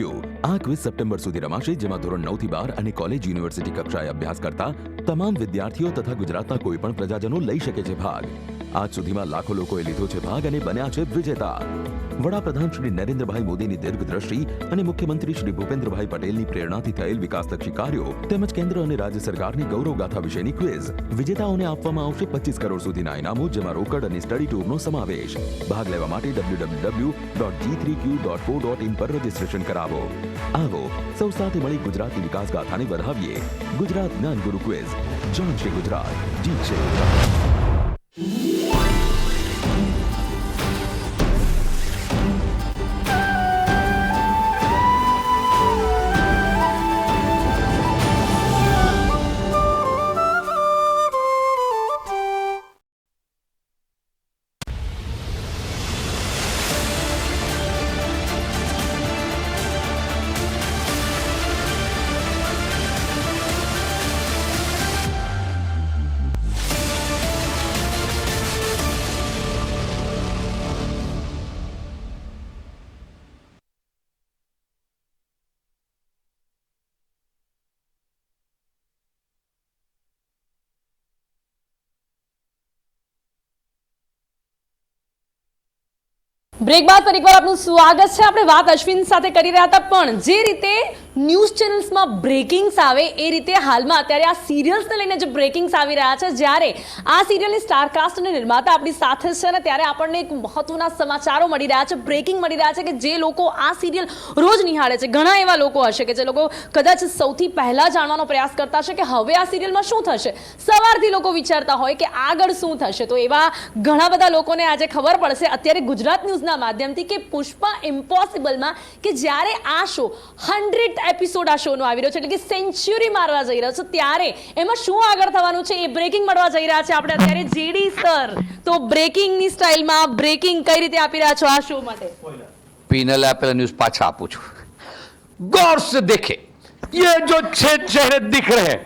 આ ક્વિઝ સપ્ટેમ્બર સુધી રમાશે, જેમાં ધોરણ 9 થી 12 અને કોલેજ યુનિવર્સિટી કક્ષાએ અભ્યાસ કરતા તમામ વિદ્યાર્થીઓ તથા ગુજરાતના કોઈ પણ પ્રજાજનો લઈ શકે છે ભાગ। આજ સુધીમાં લાખો લોકોએ લીધો છે ભાગ અને બન્યા છે વિજેતા। વડાપ્રધાન શ્રી નરેન્દ્રભાઈ મોદીની દીર્ઘદ્રષ્ટિ અને મુખ્યમંત્રી શ્રી ભૂપેન્દ્રભાઈ પટેલની પ્રેરણાથી થયેલ વિકાસલક્ષી કાર્યો તેમજ કેન્દ્ર અને રાજ્ય સરકારની ગૌરવગાથા વિશેની ક્વિઝ। વિજેતાઓને આપવામાં આવશે 25 કરોડ સુધીના ઇનામો, જેમાં રોકડ અને સ્ટડી ટૂરનો સમાવેશ। ભાગ લેવા માટે www.g3q.co.in પર રજીસ્ટ્રેશન કરાવો। આવો સૌ સાથે મળી ગુજરાતની વિકાસ ગાથાને વધાવીએ। ગુજરાત જ્ઞાન ગુરુ ક્વિઝ, જાણશે ગુજરાત, જીતશે ગુજરાત। બ્રેક બાદ ફરી એકવાર આપનું સ્વાગત છે। આપણે વાત અશ્વિન સાથે કરી રહ્યા હતા, પણ જે રીતે ન્યૂઝ ચેનલ્સમાં બ્રેકિંગ્સ આવે એ રીતે હાલમાં અત્યારે આ સિરિયલ્સને લઈને જે બ્રેકિંગ્સ આવી રહ્યા છે, જ્યારે આ સિરિયલની સ્ટારકાસ્ટ અને નિર્માતા આપણી સાથે છે ને ત્યારે આપણને એક મહત્વના સમાચારો મળી રહ્યા છે, બ્રેકિંગ મળી રહ્યા છે કે જે લોકો આ સિરિયલ રોજ નિહાળે છે, ઘણા એવા લોકો હશે કે જે લોકો કદાચ સૌથી પહેલા જાણવાનો પ્રયાસ કરતા હશે કે હવે આ સિરિયલમાં શું થશે। સવારથી લોકો વિચારતા હોય કે આગળ શું થશે, તો એવા ઘણા બધા લોકોને આજે ખબર પડશે અત્યારે ગુજરાત ન્યૂઝના માધ્યમથી કે પુષ્પા ઇમ્પોસિબલમાં કે જ્યારે આ શો 100th એપિસોડ આ શોનો આવી રહ્યો છે, એટલે કે સેન્ચુરી મારવા જઈ રહ્યો છે, ત્યારે એમાં શું આગળ થવાનું છે એ બ્રેકિંગ મળવા જઈ રહ્યા છે આપણે અત્યારે જેડી સર। તો બ્રેકિંગની સ્ટાઇલમાં બ્રેકિંગ કઈ રીતે આપી રહ્યા છો આ શો માટે? पीनल एपल न्यूज पाछा आपू छू। गौर से देखे ये जो 6 चेहरे दिख रहे हैं,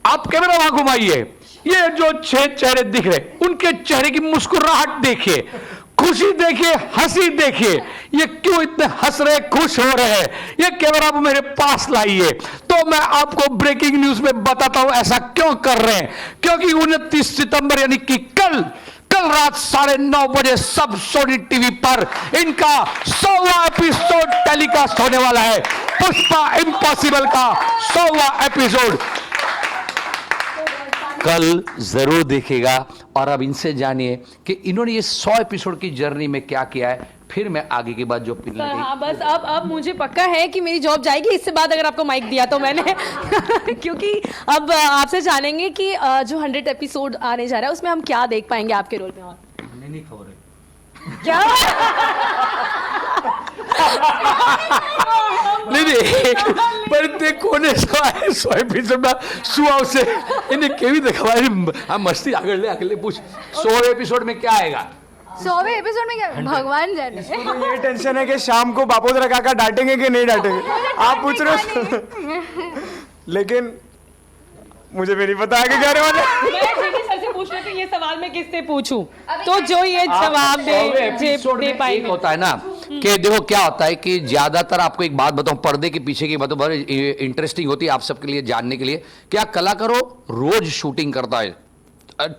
आप कैमरा वहां घुमाइए, ये जो 6 चेहरे दिख रहे हैं उनके चेहरे की मुस्कुराहट देखिए, खुशी देखिए, हंसी देखिए। ये क्यों इतने हंस रहे, खुश हो रहे हैं, ये कैमरा आप मेरे पास लाइए तो मैं आपको ब्रेकिंग न्यूज में बताता हूं ऐसा क्यों कर रहे हैं। क्योंकि 29 सितंबर यानी कि कल रात 9:30 बजे सब सोनी टीवी पर इनका 100वां एपिसोड टेलीकास्ट होने वाला है। पुष्पा इम्पॉसिबल का 100वां एपिसोड कल जरूर देखेगा। और अब इनसे जानिए कि इन्होंने ये 100 एपिसोड की जर्नी में क्या किया है, फिर मैं आगे की बात जो सर हाँ, बस अब मुझे पक्का है कि मेरी जॉब जाएगी इससे बाद अगर आपको माइक दिया तो मैंने क्योंकि अब आपसे जानेंगे कि जो 100 एपिसोड आने जा रहा है उसमें हम क्या देख पाएंगे आपके रोल में। और नहीं खबर है क्या नहीं पर તે કોને 100 એપિસોડમાં શું આવશે એને કેવી દેખાવાની આ મસ્તી આગળ લે પૂછ 100 એપિસોડ में क्या आएगा? 100वें एपिसोड में क्या भगवान जाने। इसको तो ये टेंशन है कि शाम को बापोद्रा काका डांटेंगे कि नहीं डांटेंगे, आप पूछ रहे हो। लेकिन मुझे भी नहीं पता आगे क्या रहने वाला है। मैं जेडी सर से पूछ रही थी ये सवाल मैं किससे पूछूं, तो जो ये जवाब दे एक होता है ना कि देखो क्या होता है कि ज्यादातर आपको एक बात बताऊं, पर्दे के पीछे की बात बहुत इंटरेस्टिंग होती है आप सबके लिए जानने के लिए। क्या कलाकारों रोज शूटिंग करता है,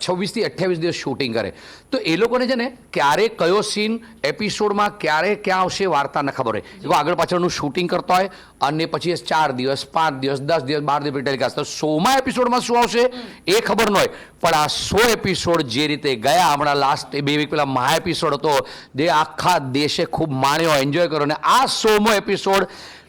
26 થી 28 દિવસ શૂટિંગ કરે, તો એ લોકોને છે ને ક્યારે કયો સીન એપિસોડમાં ક્યારે ક્યાં આવશે વાર્તા ન ખબર હોય। એ આગળ પાછળનું શૂટિંગ કરતા હોય અને પછી 4 દિવસ 5 દિવસ 10 દિવસ 12 દિવસ ટેલિકાસ્ટ, તો 100મા એપિસોડમાં શું આવશે એ ખબર ન હોય। પણ આ 100 એપિસોડ જે રીતે ગયા, હમણાં લાસ્ટ 2 વીક પહેલા મહા એપિસોડ હતો જે આખા દેશે ખૂબ માણ્યો, એન્જોય કર્યો, અને આ 100મો એપિસોડ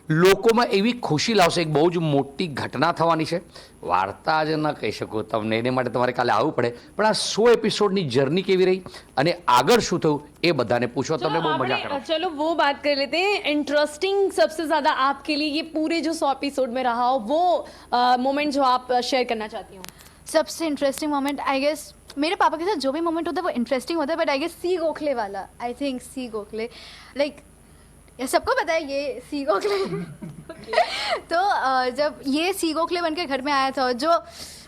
લોકોમાં એવી ખુશી લાવશે. એક બહુ જ મોટી ઘટના થવાની છે. વાર્તા આજે ન કહી શકું તમને, એને માટે તમારે કાલે આવવું પડે. પણ આ 100 એપિસોડની જર્ની કેવી રહી અને આગળ શું થયું એ બધાને પૂછો, તમને બહુ મજા કરે. चलो वो बात कर लेते हैं. इंटरेस्टिंग सबसे ज्यादा आपके लिए ये पूरे जो 100 एपिसोड में रहा हो वो मोमेंट जो आप शेयर करना चाहती हो. सबसे इंटरेस्टिंग मोमेंट आई गेस मेरे पापा के साथ जो भी मोमेंट होता है वो इंटरेस्टिंग होता है, but I guess C Gokhale वाला, I think C Gokhale, like सबको पता है ये सी गोखले. तो जब ये सी गोखले बन के घर में आया था, जो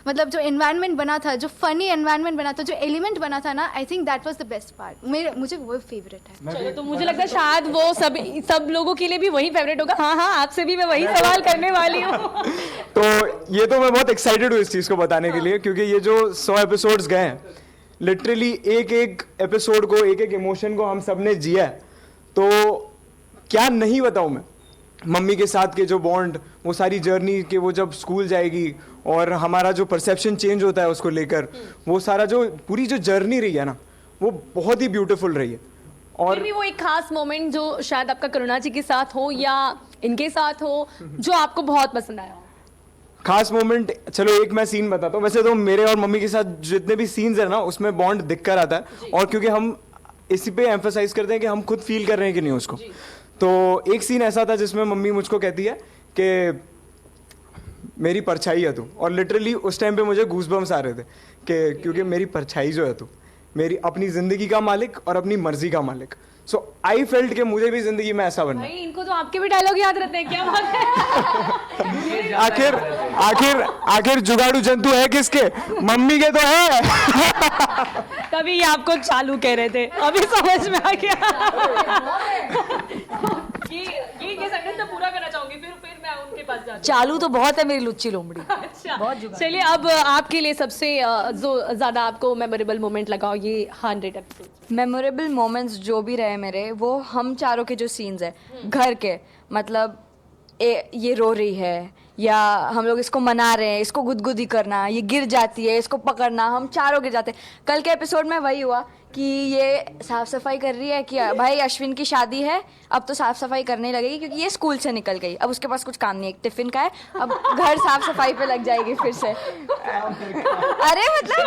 मतलब जो एनवायरनमेंट बना था, जो फनी एनवायरनमेंट बना था, जो एलिमेंट बना था ना, I think that was the best part. मुझे वो फेवरेट है. चलो तो मुझे लगता है शायद वो सब लोगों के लिए भी वही फेवरेट होगा. हाँ हाँ, आपसे भी मैं वही सवाल करने वाली हूँ. तो ये तो मैं बहुत एक्साइटेड हूँ इस चीज़ को बताने के लिए, क्योंकि ये जो 100 एपिसोड्स गए हैं, लिटरली एक एक एपिसोड को, एक एक इमोशन को हम सब ने जिया है. तो क्या नहीं बताऊँ मैं, मम्मी के साथ के जो बॉन्ड, वो सारी जर्नी के, वो जब स्कूल जाएगी और हमारा जो परसेप्शन चेंज होता है उसको लेकर, वो सारा जो पूरी जो जर्नी रही है ना, वो बहुत ही ब्यूटीफुल रही है. और फिर भी वो एक खास मोमेंट जो शायद आपका करुणा जी के साथ हो या इनके साथ हो, जो आपको बहुत पसंद आया हो. खास मोमेंट, चलो एक मैं सीन बताता हूँ. वैसे तो मेरे और मम्मी के साथ जितने भी सीन्स है ना, उसमें बॉन्ड दिख कर आता है, और क्योंकि हम इसी पे एम्फेसाइज करते हैं कि हम खुद फील कर रहे हैं कि नहीं उसको. तो एक सीन ऐसा था जिसमें मम्मी मुझको कहती है कि मेरी परछाई है तू, और लिटरली उस टाइम पे मुझे गूज़बम्स आ रहे थे कि क्योंकि मेरी परछाई जो है तू, मेरी अपनी ज़िंदगी का मालिक और अपनी मर्जी का मालिक. सो आई फेल्ट कि मुझे भी ज़िंदगी में ऐसा बनना. भाई इनको तो आपके भी डायलॉग याद रहते हैं, क्या बात है. आखिर आखिर आखिर जुगाड़ू जंतु है किसके? मम्मी के तो है. तभी ये आपको चालू कह रहे थे, अभी समझ में आ गया. ये सेंटेंस मैं पूरा करना चाहूंगी, फिर मैं उनके पास जाती हूँ. चालू तो बहुत है मेरी लुच्ची लोमड़ी. अच्छा, चलिए अब आपके लिए सबसे जो ज्यादा आपको मेमोरेबल मोमेंट लगा हो ये 100 एपिसोड. मेमोरेबल मोमेंट्स जो भी रहे मेरे, वो हम चारों के जो सीन्स है घर के, मतलब ये रो रही है, या हम लोग इसको मना रहे हैं, इसको गुदगुदी करना, ये गिर जाती है, इसको पकड़ना, हम चारों गिर जाते हैं. कल के एपिसोड में वही हुआ कि ये साफ सफाई कर रही है कि भाई अश्विन की शादी है, अब तो साफ सफाई करने लगेगी क्योंकि ये स्कूल से निकल गई, अब उसके पास कुछ काम नहीं है, टिफिन का है, अब घर साफ सफाई पे लग जाएगी फिर से. अरे मतलब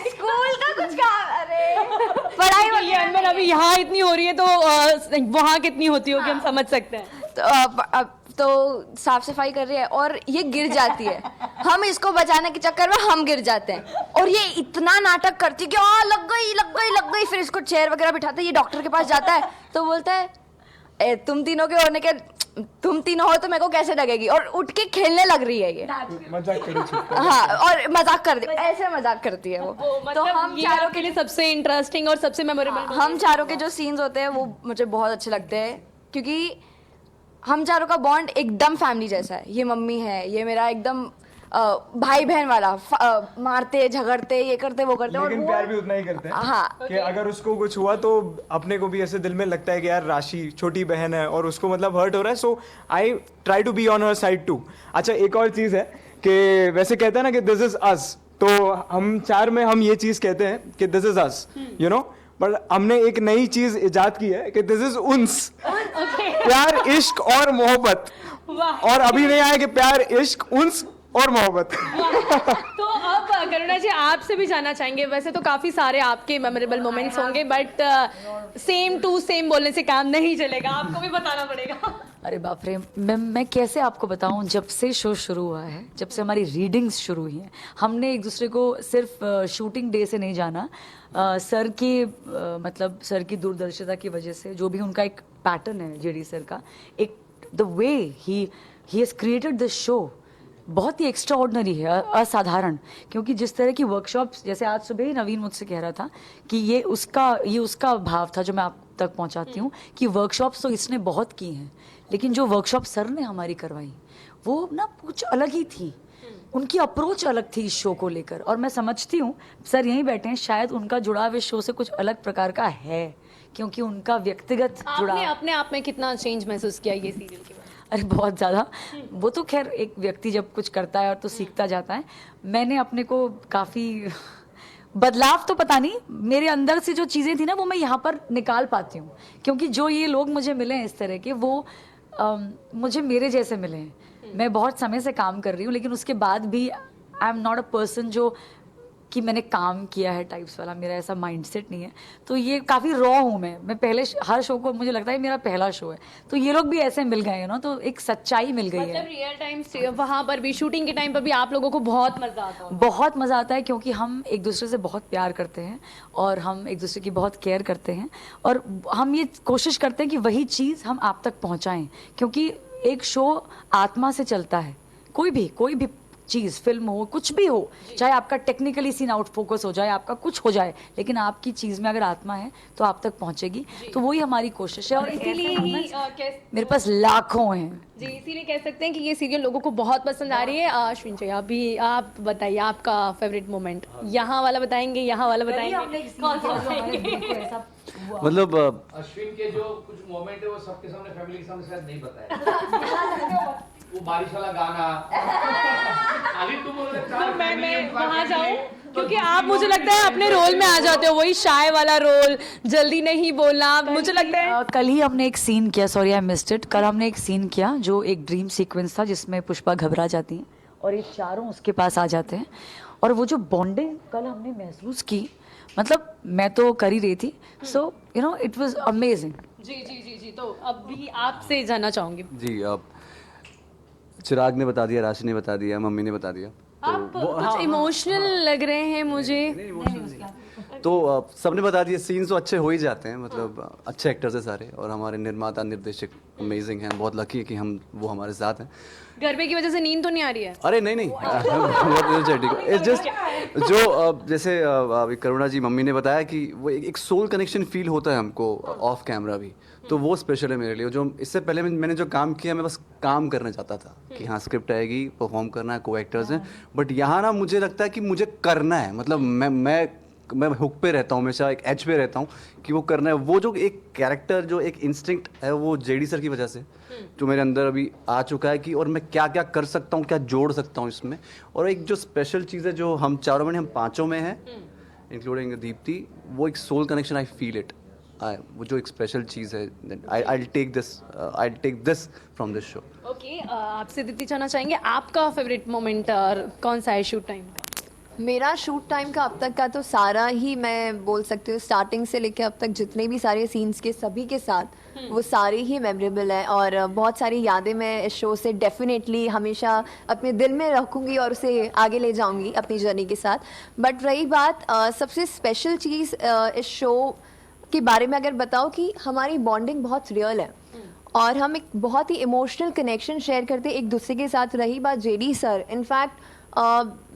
स्कूल का कुछ काम, अरे पढ़ाई ये अंदर अभी यहाँ इतनी हो रही है तो वहाँ कितनी होती होगी हम समझ सकते हैं. तो साफ सफाई कर रही है और ये गिर जाती है. हम इसको बचाने के चक्कर में हम गिर जाते हैं, और ये इतना नाटक करती है कि लग गई. फिर इसको चेयर वगैरह बिठाते हैं, ये डॉक्टर के पास जाता है तो बोलता है तुम तीनों के होने के, तुम तीनों हो तो मेरे को कैसे लगेगी, और उठ के खेलने लग रही है ये. हाँ, और मजाक कर दी, ऐसे मजाक करती है वो. तो हम चारों के लिए सबसे इंटरेस्टिंग और सबसे मेमोरेबल, हम चारों के जो सीन्स होते हैं वो मुझे बहुत अच्छे लगते हैं, क्योंकि हम चारों का बॉन्ड एकदम फैमिली जैसा है. ये मम्मी है, ये मेरा एकदम भाई बहन वाला, मारते झगड़ते, ये करते वो करते, लेकिन प्यार भी उतना ही करते हैं. हाँ, कि अगर उसको कुछ हुआ तो अपने को भी ऐसे दिल में लगता है कि यार राशि छोटी बहन है और उसको मतलब हर्ट हो रहा है, so I try to be on her side too. अच्छा, एक और चीज़ है कि वैसे कहते हैं ना कि दिस इज अस, तो हम चार में हम ये चीज़ कहते हैं कि this is us, you know. But हमने एक नई चीज़ इजाद की है कि दिस इज उन्स. प्यार, इश्क और मोहब्बत. और अभी नहीं आया कि प्यार, इश्क, उन्स और मोहब्बत. तो अब करुणा जी आपसे भी जानना चाहेंगे, वैसे तो काफी सारे आपके मेमोरेबल मोमेंट्स होंगे, बट सेम टू सेम बोलने से काम नहीं चलेगा, आपको भी बताना पड़ेगा. अरे बाप रे, मैं कैसे आपको बताऊं. जब से शो शुरू हुआ है, जब से हमारी रीडिंग्स शुरू हुई हैं, हमने एक दूसरे को सिर्फ शूटिंग डे से नहीं जाना. सर की मतलब सर की दूरदर्शिता की वजह से, जो भी उनका एक पैटर्न है जेडी सर का, एक the way he has created this show बहुत ही एक्स्ट्रा ऑर्डनरी है, असाधारण. क्योंकि जिस तरह की वर्कशॉप्स, जैसे आज सुबह ही नवीन मुझसे कह रहा था कि ये उसका भाव था जो मैं आप तक पहुंचाती हूँ, कि वर्कशॉप्स तो इसने बहुत की हैं, लेकिन जो वर्कशॉप सर ने हमारी करवाई वो ना कुछ अलग ही थी. उनकी अप्रोच अलग थी इस शो को लेकर, और मैं समझती हूँ सर यहीं बैठे हैं, शायद उनका जुड़ाव इस शो से कुछ अलग प्रकार का है, क्योंकि उनका व्यक्तिगत जुड़ाव. आपने अपने आप में कितना चेंज महसूस किया ये सीरियल के बाद? अरे बहुत ज़्यादा. वो तो खैर एक व्यक्ति जब कुछ करता है और तो सीखता जाता है. मैंने अपने को काफ़ी बदलाव तो पता नहीं, मेरे अंदर से जो चीज़ें थी ना वो मैं यहाँ पर निकाल पाती हूँ, क्योंकि जो ये लोग मुझे मिले हैं इस तरह के, वो मुझे मेरे जैसे मिले हैं। मैं बहुत समय से काम कर रही हूँ, लेकिन उसके बाद भी I am not a person जो कि मैंने काम किया है टाइप्स वाला, मेरा ऐसा माइंडसेट नहीं है। तो ये काफ़ी रॉ हूँ मैं पहले हर शो को मुझे लगता है मेरा पहला शो है, तो ये लोग भी ऐसे मिल गए हैं ना, तो एक सच्चाई मिल गई है। मतलब रियल टाइम वहाँ पर भी, शूटिंग के टाइम पर भी आप लोगों को बहुत मजा आता है? बहुत मज़ा आता है, क्योंकि हम एक दूसरे से बहुत प्यार करते हैं और हम एक दूसरे की बहुत केयर करते हैं, और हम ये कोशिश करते हैं कि वही चीज़ हम आप तक पहुँचाएँ, क्योंकि एक शो आत्मा से चलता है। कोई भी चीज़, फिल्म हो, कुछ भी हो, चाहे आपका टेक्निकली सीन आउट फोकस हो जाए, आपका कुछ हो जाए, लेकिन आपकी चीज़ में अगर आत्मा है तो आप तक पहुंचेगी। तो वही हमारी कोशिश है, और इसीलिए ही मेरे पास लाखों हैं जी, इसीलिए कह सकते हैं कि ये सीरियल लोगों को बहुत पसंद आ रही है। अश्विन जी, अभी आप बताइए आपका फेवरेट मोमेंट, यहाँ वाला बताएंगे, यहाँ वाला बताएंगे, कौन सा बताएंगे? मतलब अश्विन के जो कुछ मोमेंट है वो सबके सामने, फैमिली के सामने शायद नहीं बताया। वो बारिश वाला गाना, अभी तुम तो मैं वहाँ जाऊँ, क्योंकि आप मुझे लगता है अपने रोल में आ जाते हो, वही शाय वाला रोल, जल्दी नहीं बोलना, मुझे लगता है। कल ही हमने एक सीन किया, सॉरी आई मिस्ड इट, कल हमने एक सीन किया जो एक ड्रीम सीक्वेंस था, जिसमें पुष्पा घबरा जाती हैं और ये चारों उसके पास आ जाते हैं, और वो जो बॉन्डिंग कल हमने महसूस की, मतलब मैं तो कर ही रही थी, so you know it was amazing. जी, तो अभी आपसे जानना चाहूंगी जी, अब चिराग ने बता दिया, राशि ने बता दिया, मम्मी ने बता दिया, आप कुछ इमोशनल लग रहे हैं मुझे। तो सबने बता दिया। सीन्स तो अच्छे हो ही जाते हैं, मतलब अच्छे एक्टर्स हैं सारे, और हमारे निर्माता निर्देशक अमेजिंग हैं, बहुत लकी है कि वो हमारे साथ हैं। गरबे की वजह से नींद तो नहीं आ रही है? अरे नहीं इट्स जस्ट जो जैसे अभी करुणा जी मम्मी ने बताया कि वो एक सोल कनेक्शन फील होता है हमको ऑफ कैमरा भी, तो वो स्पेशल है मेरे लिए। जो इससे पहले मैंने जो काम किया, मैं बस काम करने जाता था कि हाँ स्क्रिप्ट आएगी, परफॉर्म करना है, को एक्टर्स हैं, बट यहाँ ना मुझे लगता है कि मुझे करना है, मतलब मैं हुक पे रहता हूँ हमेशा, एक एज पे रहता हूँ कि वो करना है। वो जो एक कैरेक्टर, जो एक इंस्टिंक्ट है, वो जेडी सर की वजह से जो मेरे अंदर अभी आ चुका है, कि और मैं क्या क्या कर सकता हूँ, क्या जोड़ सकता हूँ इसमें। और एक जो स्पेशल चीज़ है जो हम चारों में, हम पाँचों में हैं इंक्लूडिंग दीप्ति, वो एक soul connection, I feel it. वो जो एक स्पेशल चीज़ है, I take this from this show. Okay, आपसे दीप्ति जानना चाहेंगे आपका फेवरेट मोमेंट कौन सा है शूट टाइम? मेरा शूट टाइम का अब तक का तो सारा ही, मैं बोल सकती हूँ स्टार्टिंग से लेकर अब तक जितने भी सारे सीन्स के सभी के साथ, वो सारे ही मेमोरेबल हैं, और बहुत सारी यादें मैं इस शो से डेफिनेटली हमेशा अपने दिल में रखूँगी और उसे आगे ले जाऊँगी अपनी जर्नी के साथ। बट रही बात सबसे स्पेशल चीज़ इस शो के बारे में अगर बताओ, कि हमारी बॉन्डिंग बहुत रियल है और हम एक बहुत ही इमोशनल कनेक्शन शेयर करते एक दूसरे के साथ। रही बात जेडी सर, इनफैक्ट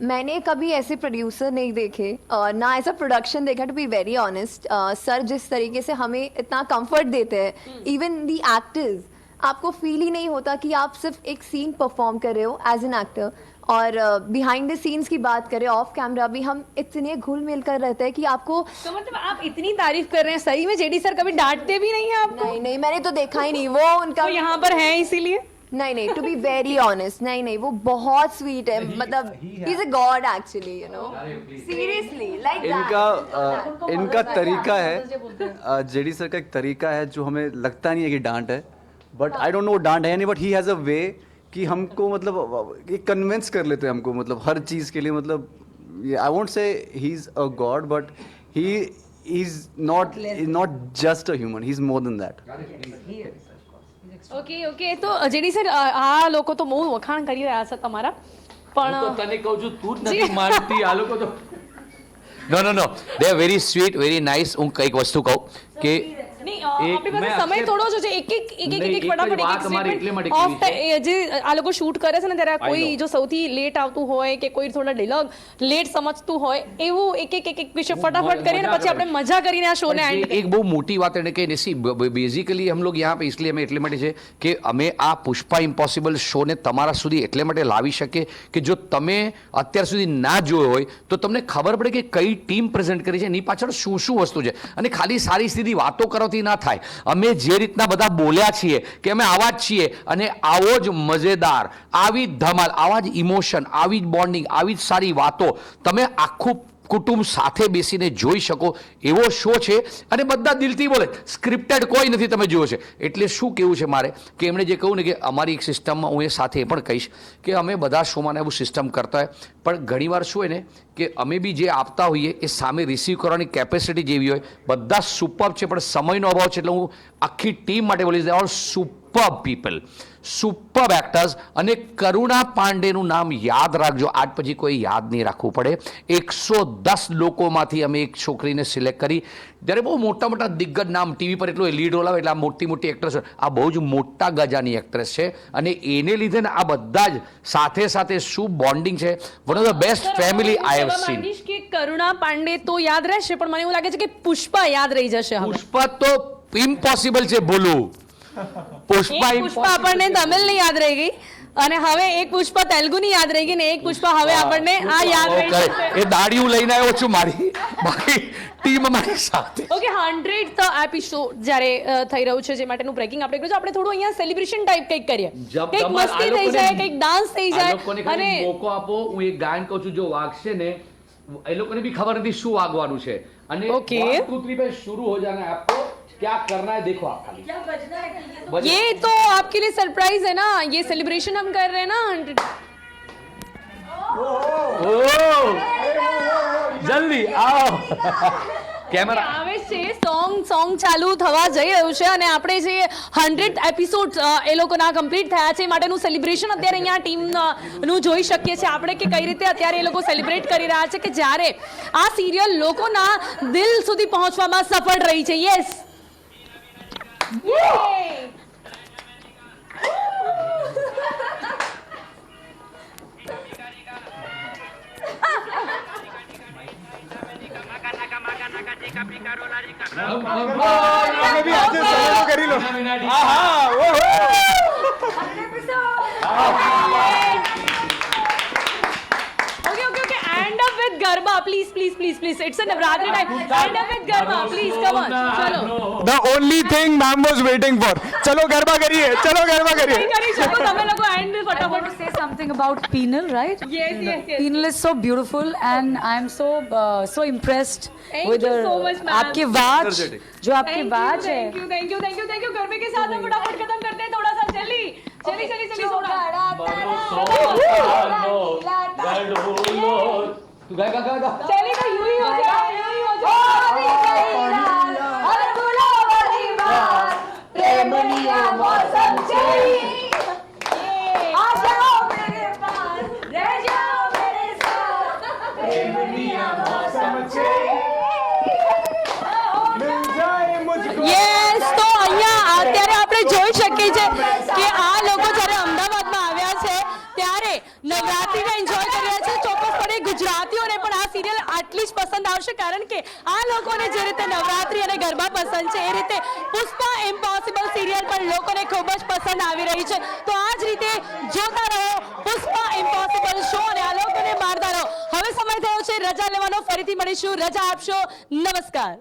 मैंने कभी ऐसे प्रोड्यूसर नहीं देखे, ना ऐसा प्रोडक्शन देखा, to be very honest. Sir जिस तरीके से हमें इतना कंफर्ट देते हैं, इवन दी एक्टर्स, आपको फील ही नहीं होता कि आप सिर्फ एक सीन परफॉर्म कर रहे हो एज एन एक्टर। और बिहाइंड द सीन्स की बात करें, ऑफ कैमरा भी हम इतने घुल मिल कर रहते हैं कि आपको, तो मतलब आप इतनी तारीफ कर रहे हैं, सही में जेडी सर कभी डांटते भी नहीं है आपको? नहीं, मैंने तो देखा ही नहीं। वो उनका तो यहाँ पर है इसीलिए? नहीं, टू बी वेरी ऑनेस्ट, नहीं, वो बहुत स्वीट है, मतलब he is a God actually, you know, seriously, like इनका तरीका है, जेडी सर का एक तरीका है जो हमें लगता नहीं है कि डांट है, बट आई डोंट नो डांट है नहीं, बट ही हैज़ अ वे कि हमको, मतलब ये कन्विंस कर लेते हैं हमको, मतलब हर चीज़ के लिए, मतलब I won't say he is a God, but he is not just a human, he is more than that. Okay, તો જેડી સર, આ લોકો તો બહુ વખાણ કરી રહ્યા છે તમારા, પણ તો તને કહું છું, તું જ નથી માનતી, આ લોકો તો no they are very sweet, very nice. હું કંઈક વસ્તુ કહું કે નહીં, આપણી પાસે સમય થોડો જ છે, એક ફટાફટ ઓફ જે આ લોકો શૂટ કરે છે ને, ત્યારે કોઈ જો સૌથી લેટ આવતું હોય કે કોઈ થોડા ડાયલોગ લેટ સમજતું હોય, એવું એક વિષય ફટાફટ કરીને પછી આપણે મજા કરીને આ શો ને એન્ડ. એક બહુ મોટી વાત એને કે નેસી, બેઝિકલી हम लोग यहाँ पे इसलिए અમે એટલે માટે છે કે અમે આ પુષ્પા ઇમ્પોસિબલ શોને તમારા સુધી એટલે માટે લાવી શકીએ કે જો તમે અત્યાર સુધી ના જોયો હોય તો તમને ખબર પડે કે કઈ ટીમ પ્રેઝન્ટ કરી છે, એની પાછળ શું શું વસ્તુ છે, અને ખાલી સારી સીધી વાતો કરો ના થાય. અમે જે રીતના બધા બોલ્યા છીએ કે અમે આવા જ છીએ, અને આવો જ મજેદાર, આવી જ ધમાલ, આવા જ ઇમોશન, આવી જ બોન્ડિંગ, આવી જ સારી વાતો તમે આખું કુટુંબ સાથે બેસીને જોઈ શકો એવો શો છે અને બધા દિલથી બોલે, સ્ક્રિપ્ટેડ કોઈ નથી, તમે જુઓ છે. એટલે શું કહેવું છે મારે કે એમણે જે કહ્યું ને કે અમારી એક સિસ્ટમમાં, હું એ સાથે એ પણ કહીશ કે અમે બધા શોમાં એવું સિસ્ટમ કરતા હોય, પણ ઘણીવાર શું હોય ને કે અમે બી જે આપતા હોઈએ એ સામે રિસીવ કરવાની કેપેસિટી જેવી હોય. બધા સુપર છે પણ સમયનો અભાવ છે, એટલે હું આખી ટીમ માટે બોલીશ, all super people, super actors. અને કરુણા પાંડેનું નામ યાદ રાખજો, આજ પછી કોઈ યાદ નહીં રાખવું પડે. 110 લોકોમાંથી અમે એક છોકરીને સિલેક્ટ કરી. જ્યારે બહુ મોટા મોટા દિગ્ગજ નામ ટીવી પર એટલું લીડ રોલ આવે એટલે આ મોટી મોટી એક્ટ્રેસ, આ બહુ જ મોટા ગજાની એક્ટ્રેસ છે અને એને લીધે ને આ બધા જ સાથે સાથે શું બોન્ડિંગ છે. One of the best family I have seen. કે કરુણા પાંડે તો યાદ રહેશે, પણ મને એવું લાગે છે કે પુષ્પા યાદ રહી જશે હવે. પુષ્પા તો ઇમ્પોસિબલ છે બોલું. પુષ્પા આપણને તમિલની યાદ રહી ગઈ અને હવે એક પુષ્પા તેલુગુની યાદ રહી ગઈ ને એક પુષ્પા હવે આપણને આ યાદ રહી જશે. એ દાડિયું લઈને આવ્યો છું મારી ટીમ મારી સાથે. ઓકે, 100th એપિસોડ જ્યારે થઈ રહ્યું છે, જે માટેનું બ્રેકિંગ આપણે કર્યું છે, આપણે થોડું અહીંયા સેલિબ્રેશન ટાઈપ કંઈક કરીએ, કંઈક મસ્તી થઈ જાય, કંઈક ડાન્સ થઈ જાય. અને મોકો આપો, હું એક ગાયન કહું છું, જો વાગશે ને એ લોકોને બી ખબર નથી શું વાગવાનું છે અને 1 2 3 पे शुरू हो जाना है आपको, क्या करना है देखो आप खाली. क्या बजना है ये तो आपके लिए सरप्राइज है ना, ये सेलिब्रेशन हम कर रहे हैं ना 100. જલ્દી આવો. કેમેરા આવે છે, સોંગ ચાલુ થવા જઈ રહ્યું છે અને આપણે જે 100th એપિસોડ એ લોકોના કમ્પ્લીટ થયા છે એ માટેનું સેલિબ્રેશન અત્યારે અહીંયા ટીમનું જોઈ શકીએ છીએ આપણે કે કઈ રીતે અત્યારે એ લોકો સેલિબ્રેટ કરી રહ્યા છે કે જ્યારે આ સિરિયલ લોકોના દિલ સુધી પહોંચવામાં સફળ રહી છે. યસ, કરી લો. Okay, end up with Garba, please. It's a Navratri time. End up with Garba, please. Come on, chalo. The only thing ma'am was waiting for. चलो गरबा करिए. नहीं करी શકો તમે લોકો end I ફટાફટ. want to say something about Peenal, right? Yes. Peenal is so beautiful and I am so impressed Thank with you her. so much, ma'am. आपकी आवाज, जो आपकी आवाज है. Thank you. गरबे के साथ हम फटाफट खत्म करते हैं, थोड़ा सा चली थोड़ा. તું ગાય गा चली तो यूं ही हो जाए. Yes, તો અહીંયા અત્યારે આપણે જોઈ શકીએ છીએ કે આ લોકો જ્યારે અમદાવાદમાં આવ્યા છે ત્યારે નવરાત્રીને એન્જોય કરી રહ્યા છે. ચોક્કસપણે ગુજરાતીઓને પણ આ સિરિયલ આટલી જ પસંદ આવશે, કારણ કે આ લોકોને જે રીતે નવરાત્રી અને ગરબા પસંદ છે એ રીતે પુષ્પા ઇમ્પોસિબલ સિરિયલ પણ લોકોને ખૂબ જ પસંદ આવી રહી છે. તો આ જ રીતે જોતા રહો પુષ્પા ઇમ્પોસિબલ શો અને આ લોકોને મારતા રહો. હવે સમય થયો છે રજા લેવાનો, ફરીથી મળીશું. રજા આપશો, નમસ્કાર.